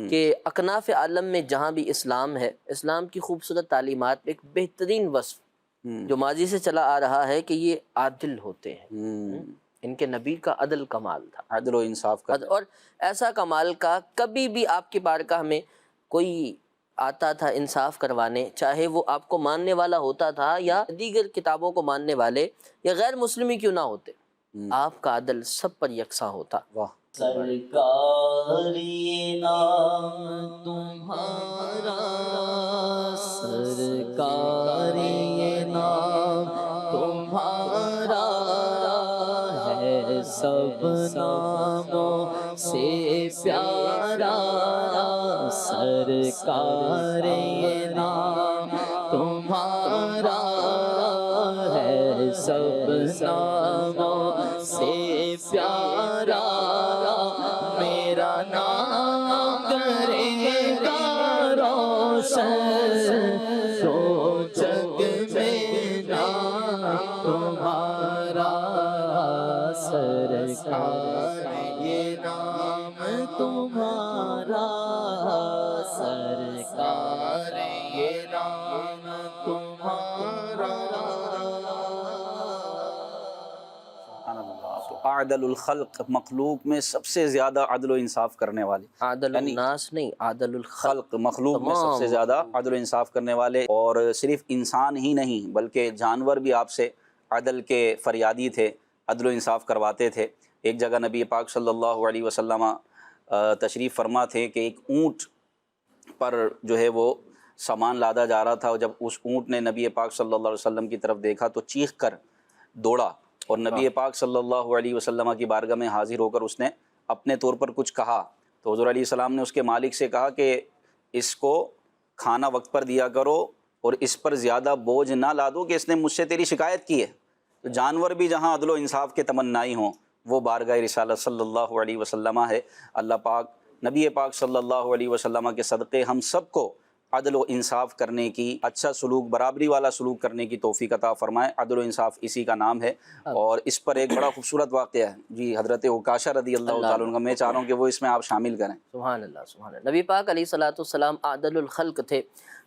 کہ اکناف عالم میں جہاں بھی اسلام ہے، اسلام کی خوبصورت تعلیمات میں ایک بہترین وصف جو ماضی سے چلا آ رہا ہے کہ یہ عادل ہوتے ہیں، ان کے نبی کا عدل کمال تھا، عدل و انصاف کا، اور ایسا کمال کا کبھی بھی آپ کی بارگاہ میں کوئی آتا تھا انصاف کروانے، چاہے وہ آپ کو ماننے والا ہوتا تھا یا دیگر کتابوں کو ماننے والے یا غیر مسلمی کیوں نہ ہوتے، آپ کا عدل سب پر یکساں ہوتا۔ واہ، سرکار یہ نام تمہارا، سرکار یہ نام تمہارا ہے، سب ناموں سے پیارا، سرکار یہ نام تمہارا ہے، سب ناموں سے پیارا، میرا نام کرے گا روشن، تو جگ میں نام تمہارا، سرکار یہ نام تمہارا، سرکار سارے یہ نام تمہارا سبحان اللہ۔ تو اعدل الخلق، مخلوق میں سب سے زیادہ عدل و انصاف کرنے والے، عادل یعنی الناس نہیں، عادل الخلق، خلق، مخلوق میں سب سے زیادہ عدل و انصاف کرنے والے، اور صرف انسان ہی نہیں بلکہ جانور بھی آپ سے عدل کے فریادی تھے، عدل و انصاف کرواتے تھے۔ ایک جگہ نبی پاک صلی اللہ علیہ وسلم تشریف فرما تھے کہ ایک اونٹ پر جو ہے وہ سامان لادا جا رہا تھا، اور جب اس اونٹ نے نبی پاک صلی اللہ علیہ وسلم کی طرف دیکھا تو چیخ کر دوڑا، اور نبی پاک صلی اللہ علیہ وسلم کی بارگاہ میں حاضر ہو کر اس نے اپنے طور پر کچھ کہا، تو حضور علیہ السلام نے اس کے مالک سے کہا کہ اس کو کھانا وقت پر دیا کرو اور اس پر زیادہ بوجھ نہ لا دو کہ اس نے مجھ سے تیری شکایت کی ہے۔ تو جانور بھی جہاں عدل و انصاف کے تمنائی ہوں وہ بارگاہ رسالت صلی اللہ علیہ وسلم ہے۔ اللہ پاک نبی پاک صلی اللہ علیہ وسلم کے صدقے ہم سب کو عدل و انصاف کرنے کی، اچھا سلوک، برابری والا سلوک کرنے کی توفیق عطا فرمائے۔ عدل و انصاف اسی کا نام ہے، اور اس پر ایک بڑا خوبصورت واقعہ ہے جی، حضرت عکاشہ رضی اللہ تعالیٰ عنہ کا، میں چاہ رہا ہوں کہ وہ اس میں آپ شامل کریں۔ سبحان اللہ سبحان اللہ۔ نبی پاک علیہ الصلوۃ والسلام عادل الخلق تھے،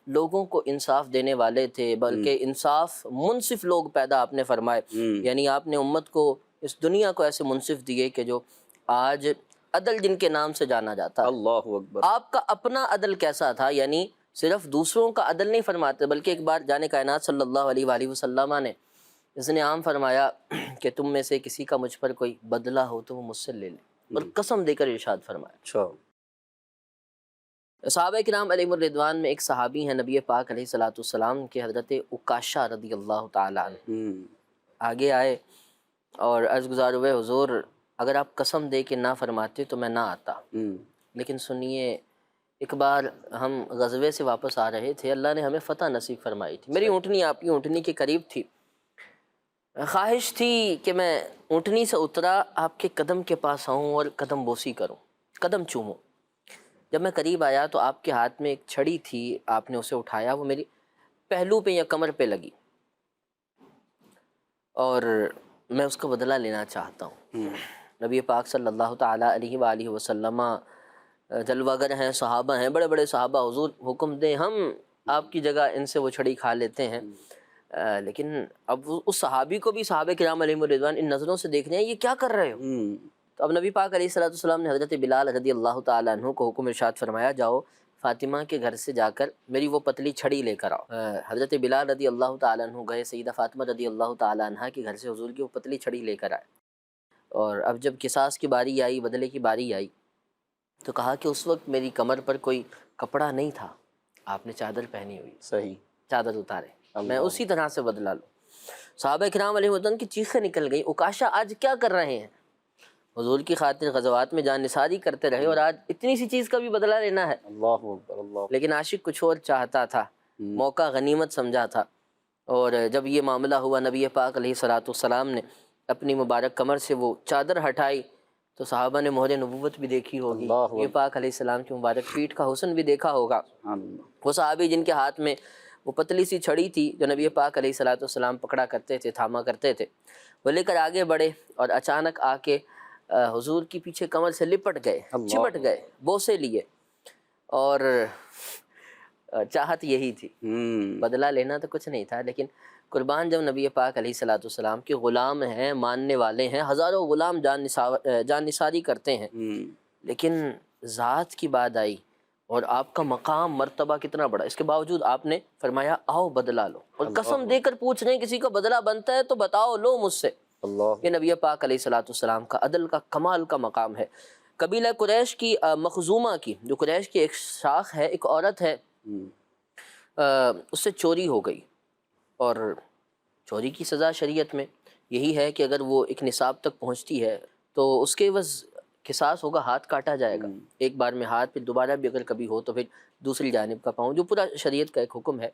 لوگوں کو انصاف دینے والے تھے، بلکہ انصاف منصف لوگ پیدا آپ نے فرمائے، یعنی آپ نے امت کو، اس دنیا کو ایسے منصف دیے کہ جو آج عدل جن کے نام سے جانا جاتا ہے۔ اللہ اکبر۔ آپ کا اپنا عدل کیسا تھا، یعنی صرف دوسروں کا عدل نہیں فرماتے، بلکہ ایک بار جان کائنات صلی اللہ علیہ وآلہ وسلم نے اس نے عام فرمایا کہ تم میں سے کسی کا مجھ پر کوئی بدلہ ہو تو وہ مجھ سے لے لے، اور قسم دے کر ارشاد فرمایا۔ اچھا۔ صحابہ کرام علیہم الرضوان میں ایک صحابی ہیں نبی پاک علیہ الصلوۃ والسلام کے، حضرت عکاشہ رضی اللہ تعالیٰ عنہ آگے آئے اور عرض گزار ہوئے، حضور اگر آپ قسم دے کے نہ فرماتے تو میں نہ آتا، لیکن سنیے ایک بار ہم غزوے سے واپس آ رہے تھے، اللہ نے ہمیں فتح نصیب فرمائی تھی، میری اونٹنی آپ کی اونٹنی کے قریب تھی، خواہش تھی کہ میں اونٹنی سے اترا آپ کے قدم کے پاس آؤں اور قدم بوسی کروں، قدم چوموں۔ جب میں قریب آیا تو آپ کے ہاتھ میں ایک چھڑی تھی، آپ نے اسے اٹھایا، وہ میری پہلو پہ یا کمر پہ لگی، اور میں اس کا بدلہ لینا چاہتا ہوں۔ نبی پاک صلی اللہ تعالیٰ علیہ وآلہ وسلم جلوہ گر ہیں، صحابہ ہیں، بڑے بڑے صحابہ، حضور حکم دیں ہم آپ کی جگہ ان سے وہ چھڑی کھا لیتے ہیں، لیکن اب اس صحابی کو بھی صحابہ کرام علیہم الرضوان ان نظروں سے دیکھ رہے ہیں، یہ کیا کر رہے ہو؟ تو اب نبی پاک علیہ الصلوۃ والسلام نے حضرت بلال رضی اللہ تعالیٰ عنہ کو حکم ارشاد فرمایا، جاؤ فاطمہ کے گھر سے جا کر میری وہ پتلی چھڑی لے کر آؤ۔ حضرت بلال رضی اللہ تعالیٰ عنہ گئے، سیدہ فاطمہ رضی اللہ تعالیٰ عنہ کے گھر سے حضور کی وہ پتلی چھڑی لے کر آئے، اور اب جب قصاص کی باری آئی، بدلے کی باری آئی، تو کہا کہ اس وقت میری کمر پر کوئی کپڑا نہیں تھا، آپ نے چادر پہنی ہوئی، صحیح، چادر اتارے، میں اسی طرح سے بدلا لوں۔ صحابہ کرام علیہ وسلم کی چیخیں نکل گئی، عکاشہ آج کیا کر رہے ہیں؟ حضور کی خاطر غزوات میں جان نثاری کرتے رہے، اور آج اتنی سی چیز کا بھی بدلہ لینا ہے۔ اللہ اکبر، اللہ۔ لیکن عاشق کچھ اور چاہتا تھا، موقع غنیمت سمجھا تھا، اور جب یہ معاملہ ہوا نبی پاک علیہ الصلوۃ والسلام نے اپنی مبارک کمر سے وہ چادر ہٹائی، تو صحابہ نے مہر نبوت بھی دیکھی ہوگی، یہ پاک علیہ السلام کی مبارک پیٹھ کا حسن بھی دیکھا ہوگا۔ وہ صحابی جن کے ہاتھ میں وہ پتلی سی چھڑی تھی جو نبی پاک علیہ الصلوۃ والسلام پکڑا کرتے تھے، تھاما کرتے تھے، وہ لے کر آگے بڑھے اور اچانک آ کے حضور کی پیچھے کمر سے لپٹ گئے، چمٹ گئے، بوسے لیے، اور چاہت یہی تھی، بدلہ لینا تو کچھ نہیں تھا، لیکن قربان جب نبی پاک علیہ الصلوۃ والسلام کے غلام ہیں، ماننے والے ہیں، ہزاروں غلام جان نثاری کرتے ہیں، لیکن ذات کی بات آئی اور آپ کا مقام مرتبہ کتنا بڑا، اس کے باوجود آپ نے فرمایا آؤ بدلہ لو، اور قسم دے کر پوچھ رہے ہیں کسی کا بدلہ بنتا ہے تو بتاؤ، لو مجھ سے۔ یہ نبی پاک علیہ الصلوۃ والسلام کا عدل کا کمال کا مقام ہے۔ قبیلہ قریش کی مخزومہ کی، جو قریش کی ایک شاخ ہے، ایک عورت ہے، اس سے چوری ہو گئی، اور چوری کی سزا شریعت میں یہی ہے کہ اگر وہ ایک نصاب تک پہنچتی ہے تو اس کے عوض قصاص ہوگا، ہاتھ کاٹا جائے گا، ایک بار میں ہاتھ، پھر دوبارہ بھی اگر کبھی ہو تو پھر دوسری جانب کا پاؤں، جو پورا شریعت کا ایک حکم ہے۔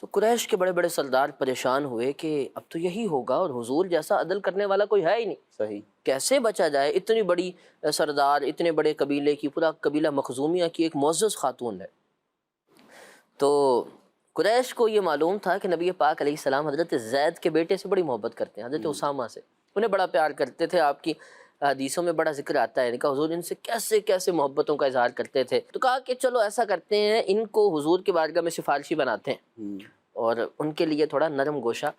تو قریش کے بڑے بڑے سردار پریشان ہوئے کہ اب تو یہی ہوگا، اور حضور جیسا عدل کرنے والا کوئی ہے ہی نہیں، صحیح، کیسے بچا جائے؟ اتنی بڑی سردار، اتنے بڑے قبیلے کی، پورا قبیلہ مخزومیہ کی ایک معزز خاتون ہے۔ تو قریش کو یہ معلوم تھا کہ نبی پاک علیہ السلام حضرت زید کے بیٹے سے بڑی محبت کرتے ہیں، حضرت اسامہ سے، انہیں بڑا پیار کرتے تھے، آپ کی حدیثوں میں بڑا ذکر آتا ہے، ان کا حضور ان سے کیسے کیسے محبتوں کا اظہار کرتے تھے، تو کہا کہ چلو ایسا کرتے ہیں، ان کو حضور کے بارگاہ میں سفارشی بناتے ہیں اور ان کے لیے تھوڑا نرم گوشہ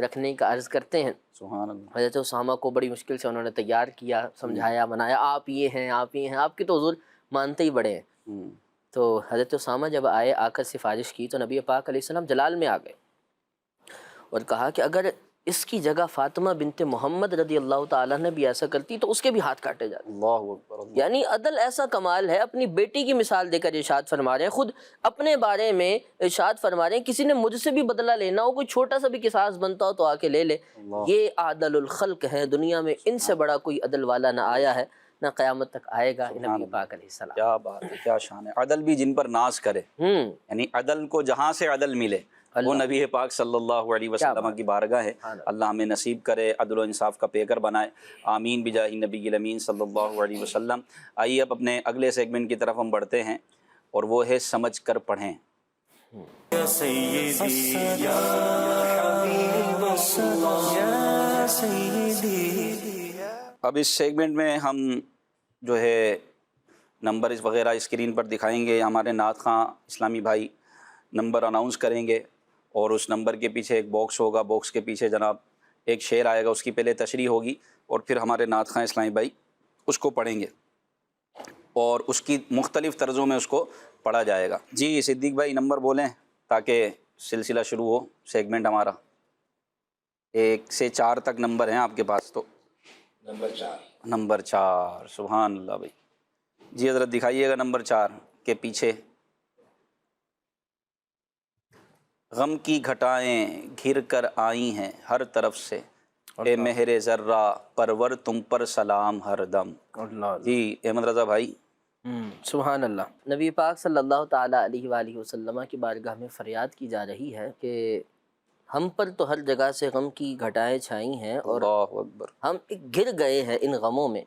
رکھنے کا عرض کرتے ہیں۔ سبحان اللہ۔ حضرت اسامہ کو بڑی مشکل سے انہوں نے تیار کیا، سمجھایا منایا، آپ یہ ہیں، آپ یہ ہیں، آپ کے تو حضور مانتے ہی بڑے ہیں۔ تو حضرت اسامہ جب آئے، آ کر سفارش کی تو نبی پاک علیہ السلام جلال میں آ گئے اور کہا کہ اگر اس کی جگہ فاطمہ بنت محمد رضی اللہ تعالیٰ نے بھی ایسا کرتی تو اس کے بھی ہاتھ کاٹے جاتے۔ اللہ اکبر اللہ۔ یعنی عدل ایسا کمال ہے، اپنی بیٹی کی مثال دے کر ارشاد فرما رہے ہیں، خود اپنے بارے میں ارشاد فرما رہے ہیں کسی نے مجھ سے بھی بدلہ لینا ہو، کوئی چھوٹا سا بھی قصاص بنتا ہو تو آ کے لے لے۔ یہ عادل الخلق ہے، دنیا میں ان سے بڑا کوئی عدل والا نہ آیا ہے نہ قیامت تک آئے گا۔ نبی پاک علیہ السلام، کیا بات ہے، کیا شان ہے۔ عدل بھی جن پر ناز کرے، یعنی عدل کو جہاں سے عدل ملے وہ نبی پاک صلی اللہ علیہ وسلم کی بارگاہ ہے۔ اللہ ہمیں نصیب کرے، عدل و انصاف کا پیکر بنائے، آمین بجاہ نبی الامین صلی اللہ علیہ وسلم۔ آئیے اب اپنے اگلے سیگمنٹ کی طرف ہم بڑھتے ہیں اور وہ ہے سمجھ کر پڑھیں۔ اب اس سیگمنٹ میں ہم جو ہے نمبر وغیرہ اسکرین پر دکھائیں گے، ہمارے نعت خواں اسلامی بھائی نمبر اناؤنس کریں گے اور اس نمبر کے پیچھے ایک باکس ہوگا، باکس کے پیچھے جناب ایک شعر آئے گا، اس کی پہلے تشریح ہوگی اور پھر ہمارے نعت خواں اسلامی بھائی اس کو پڑھیں گے اور اس کی مختلف طرزوں میں اس کو پڑھا جائے گا۔ جی صدیق بھائی نمبر بولیں تاکہ سلسلہ شروع ہو سیگمنٹ ہمارا۔ 1 سے 4 تک نمبر ہیں آپ کے پاس، تو نمبر 4 سبحان اللہ بھائی۔ جی حضرت دکھائیے گا نمبر 4 کے پیچھے۔ غم کی گھٹائیں گھر کر آئی ہیں ہر طرف سے، اے مہر ذرہ پرور تم پر سلام ہر دم۔ جی احمد رضا بھائی۔ سبحان اللہ۔ نبی پاک صلی اللہ تعالیٰ علیہ وآلہ وسلم کی بارگاہ میں فریاد کی جا رہی ہے کہ ہم پر تو ہر جگہ سے غم کی گھٹائیں چھائی ہیں اور اللہ اکبر۔ ہم گر گئے ہیں ان غموں میں۔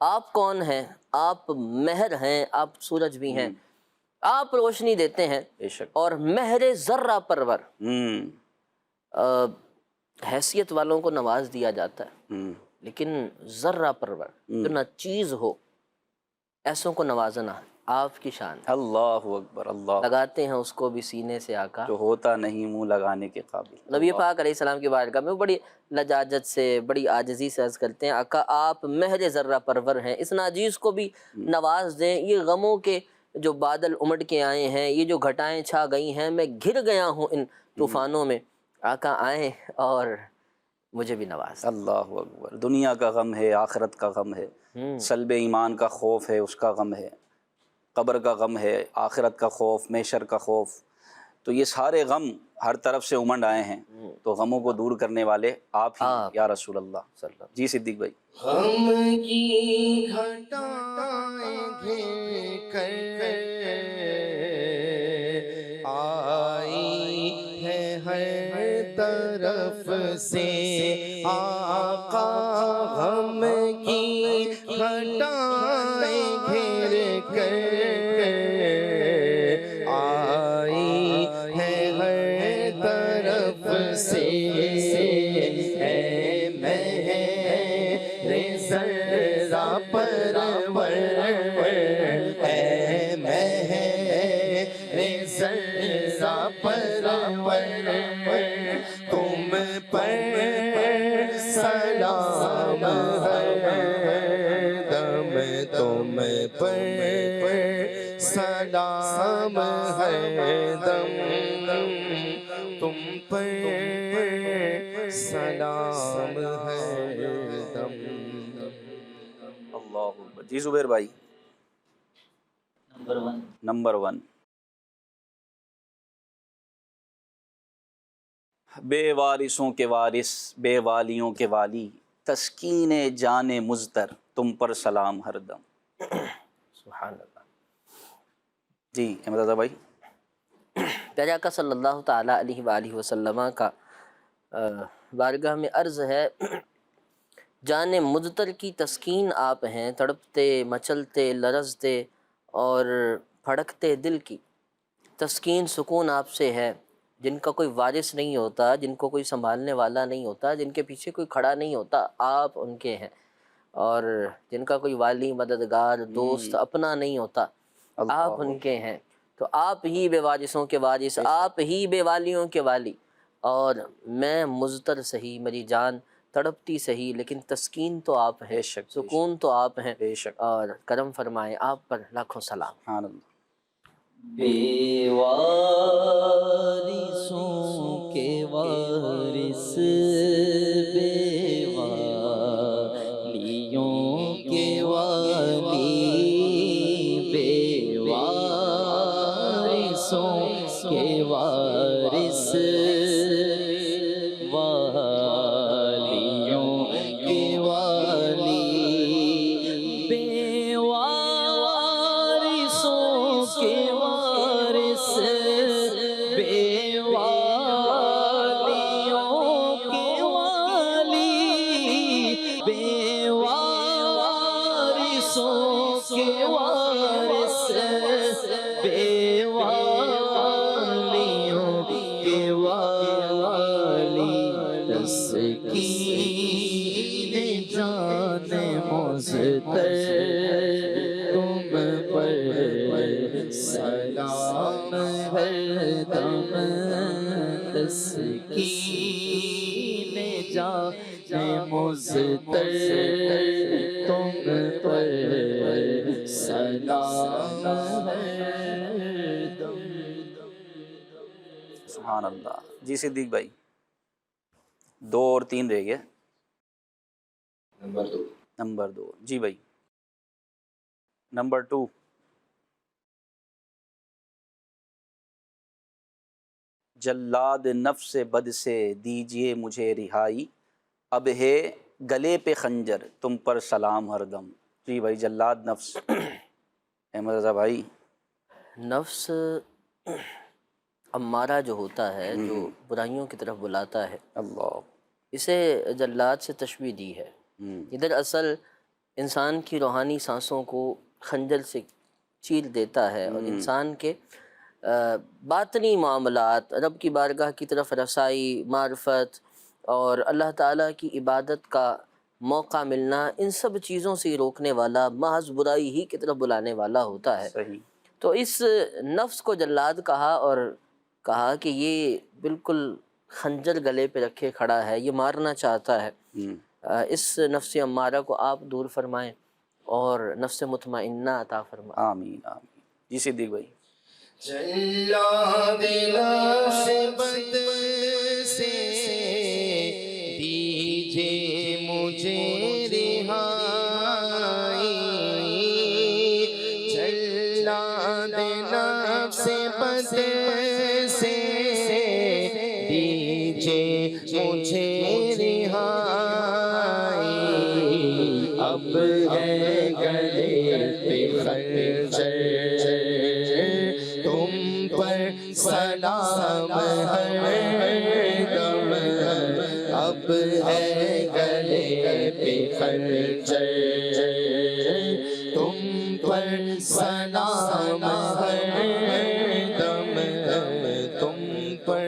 آپ کون ہیں؟ آپ مہر ہیں، آپ سورج بھی ہیں، آپ روشنی دیتے ہیں، بے شک۔ اور مہر ذرہ پرور، حیثیت والوں کو نواز دیا جاتا ہے لیکن ذرہ پرور جو نہ چیز ہو ایسوں کو نوازنا آپ کی شان ہے۔ اللہ اکبر اللہ۔ لگاتے ہیں اس کو بھی سینے سے آقا جو ہوتا نہیں منہ لگانے کے قابل۔ نبی پاک علیہ السلام کی بارگاہ میں بڑی لجاجت سے، بڑی عاجزی سے عرض کرتے ہیں آقا آپ مہر ذرہ پرور ہیں، اس ناجیز کو بھی نواز دیں۔ یہ غموں کے جو بادل امڑ کے آئے ہیں، یہ جو گھٹائیں چھا گئی ہیں، میں گر گیا ہوں ان طوفانوں میں، آقا آئیں اور مجھے بھی نواز۔ اللہ اکبر۔ دنیا کا غم ہے، آخرت کا غم ہے، سلب ایمان کا خوف ہے، اس کا غم ہے، قبر کا غم ہے، آخرت کا خوف، محشر کا خوف، تو یہ سارے غم ہر طرف سے امنڈ آئے ہیں، تو غموں کو دور کرنے والے آپ ہی یا رسول اللہ صلی اللہ۔ جی صدیق بھائی۔ غم کی گھٹائیں گھر کر آئی ہے ہر طرف سے آقا، غم کی گھٹائیں گھر کر آئی ہے ہر طرف سے، اے مہر ذرہ پرور، اے مہر ذرہ پرور، تم پر سلام ہر دم، تم پر سلام ہر دم، تم پر سلام ہر دم۔ اللہ اکبر۔ جی زبیر بھائی۔ نمبر 1۔ بے وارثوں کے وارث، بے والیوں کے والی، تسکین جان مضطر تم پر سلام ہر دم۔ سبحان اللہ۔ جی احمد رضا بھائی۔ پیارے آقا صلی اللہ تعالیٰ علیہ وآلہ وسلم کا بارگاہ میں عرض ہے، جان مضطر کی تسکین آپ ہیں، تڑپتے مچلتے لرزتے اور پھڑکتے دل کی تسکین سکون آپ سے ہے۔ جن کا کوئی وارث نہیں ہوتا، جن کو کوئی سنبھالنے والا نہیں ہوتا، جن کے پیچھے کوئی کھڑا نہیں ہوتا، آپ ان کے ہیں۔ اور جن کا کوئی والی مددگار دوست اپنا نہیں ہوتا، آپ ان کے ہیں، تو آپ ہی بے وارثوں کے وارث، آپ ہی بے والیوں کے والی، اور میں مضطر سہی، میری جان تڑپتی سہی، لیکن تسکین تو آپ ہیں، بے شک، سکون تو آپ ہیں، بے شک، اور کرم فرمائیں، آپ پر لاکھوں سلام۔ سبحان اللہ۔ بے وارثوں کے وارث، بے والیوں کے والی، بے وارثوں کے وارث، والیوں کے والی، بے وارثوں کے وارث، بے والیوں کے والی، بے وارثوں کے وارث، بے والیوں کے والی، تسکین جان مضطر تم پر سلام ہر دم، تسکین جان مضطر تم پر سلام ہر دم۔ سبحان اللہ۔ جی صدیق بھائی، 2 اور 3 رہ گئے۔ نمبر 2 جی بھائی، نمبر 2۔ جلاد نفس بد سے دیجئے مجھے رہائی، اب ہے گلے پہ خنجر تم پر سلام ہر دم۔ جی بھائی، جلاد نفس احمد رضا بھائی۔ نفس امارہ جو ہوتا ہے، جو برائیوں کی طرف بلاتا ہے، اللہ، اسے جلاد سے تشبیہ دی ہے۔ ادھر اصل انسان کی روحانی سانسوں کو خنجر سے چیر دیتا ہے، اور انسان کے باطنی معاملات، رب کی بارگاہ کی طرف رسائی، معرفت اور اللہ تعالیٰ کی عبادت کا موقع ملنا، ان سب چیزوں سے روکنے والا، محض برائی ہی کی طرف بلانے والا ہوتا ہے۔ صحیح۔ تو اس نفس کو جلاد کہا، اور کہا کہ یہ بالکل خنجر گلے پہ رکھے کھڑا ہے، یہ مارنا چاہتا ہے۔ اس نفس امارہ کو آپ دور فرمائیں اور نفس مطمئنہ عطا فرمائیں۔ آمین آمین۔ جی صدیق بھائی۔ جلاد نفس بد سے دیجئے مجھے رہائی، جلاد نفس بد سے دیجئے مجھے رہائی، اب ہے گلے پہ خنجر تم پر سلام ہر دم، اب ہے گلے پہ خنجر تم پر سلام ہر دم، تم پر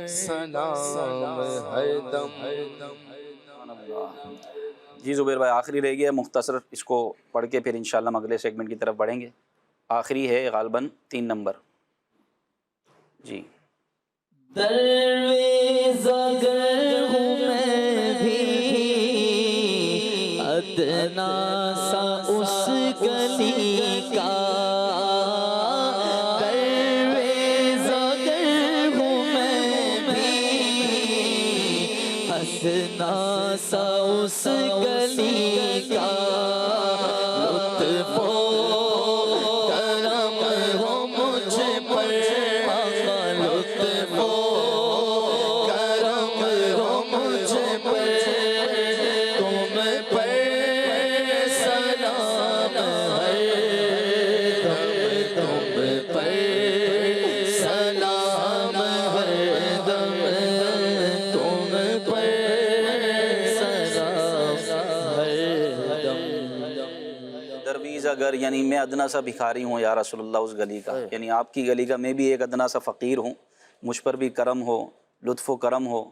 سلام ہر دم۔ جی زبیر بھائی، آخری رہ گیا، مختصر اس کو پڑھ کے پھر انشاءاللہ ہم اگلے سیگمنٹ کی طرف بڑھیں گے۔ آخری ہے غالباً 3 نمبر۔ جی۔ درویزہ گر ہوں میں بھی ادنا سا اس گلی کا، درویزہ گر ہوں میں بھی ادنا سا اس گلی کا، لطف و کرم ہو مجھ پر، لطف و کرم ہو مجھ پر، تم پر سلام ہر دم، تم پر سلام ہر دم، تم پر سلام ہر دم۔ درویز اگر یعنی میں ادنا سا بھکاری ہوں یا رسول اللہ اس گلی کا، یعنی آپ کی گلی کا میں بھی ایک ادنا سا فقیر ہوں، مجھ پر بھی کرم ہو، لطف و کرم ہو،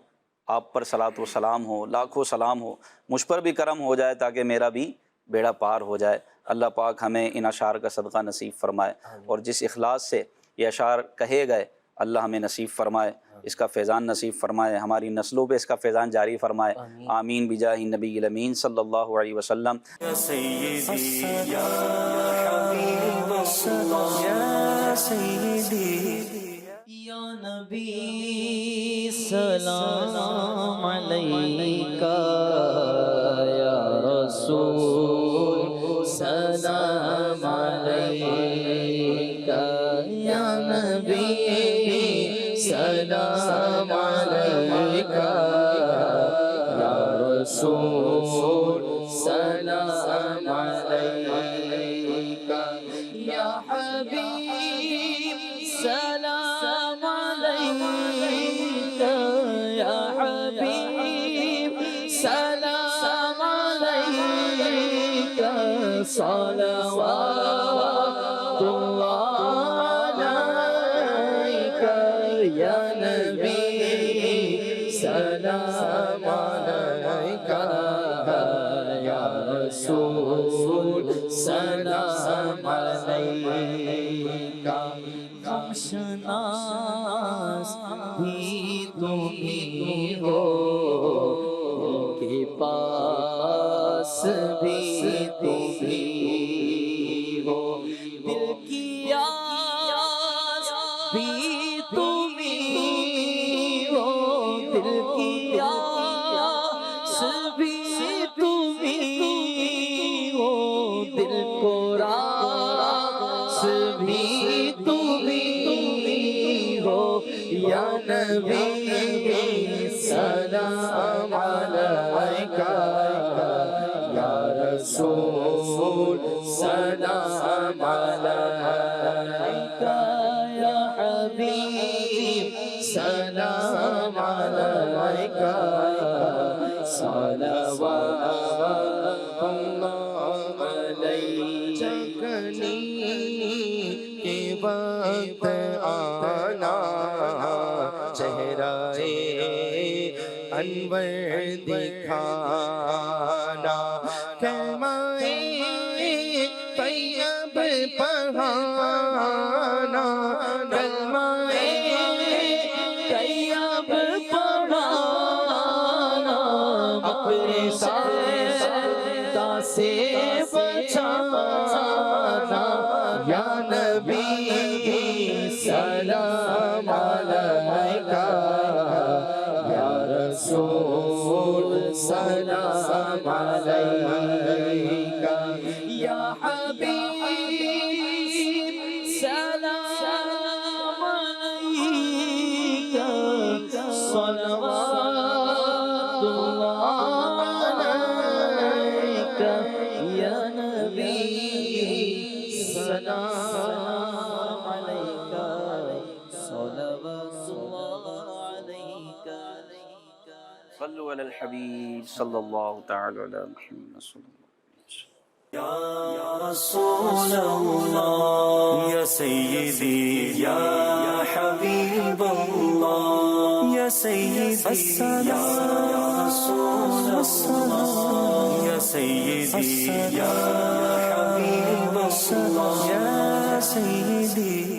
آپ پر صلاۃ و سلام ہو، لاکھوں سلام ہو، مجھ پر بھی کرم ہو جائے تاکہ میرا بھی بیڑا پار ہو جائے۔ اللہ پاک ہمیں ان اشعار کا صدقہ نصیب فرمائے، اور جس اخلاص سے یہ اشعار کہے گئے اللہ ہمیں نصیب فرمائے، اس کا فیضان نصیب فرمائے، ہماری نسلوں پہ اس کا فیضان جاری فرمائے، آمین بجاہ نبی الامین صلی اللہ علیہ وسلم۔ یا سیدی یا حبیب اللہ یا سیدی یا نبی سلام علیکہ، یا رسول سلام علیکہ، یا نبی سلام علیکہ، یا رسول سلام علیکہ، یا حبیب سلام علیکہ، یا حبیب سلام علیکہ، صلوات اللہ علیکہ، یا نبی سلام علیکہ، یا رسول سلام علیکہ، ہم شناس بھی تم ہی ہو، ان کے پاس بھی تم ہی ہو، دل کی آس بھی تم ہی ہو، دل کی آس بھی تم ہی ہو، دل کو راس بھی تم ہی ہو، یا نبی سلام علیکہ، یا رسول سلام علیکہ، یا حبیب سلام علیکہ، صلوات اللہ علیکہ، چکنی کے وقت آنا، چہرہ انور دکھانا، کلمہ طیب پڑھانا، کلمہ طیب پڑھانا، اپنے سادہ سے بچانا، یا نبی سلام علیکہ، یا رسول سلام علیکہ، یا حبیب سلام علیکہ، صلوات اللہ علیکہ، یا نبی سلام علیکہ، صلوات اللہ علیکہ۔ صلو علی الحبیب صلی اللہ تعالی علی محمد صلی اللہ علیہ وسلم۔ یا رسول اللہ یا سیدی یا حبیب اللہ یا سیدی یا رسول اللہ یا سیدی یا حبیب اللہ یا سیدی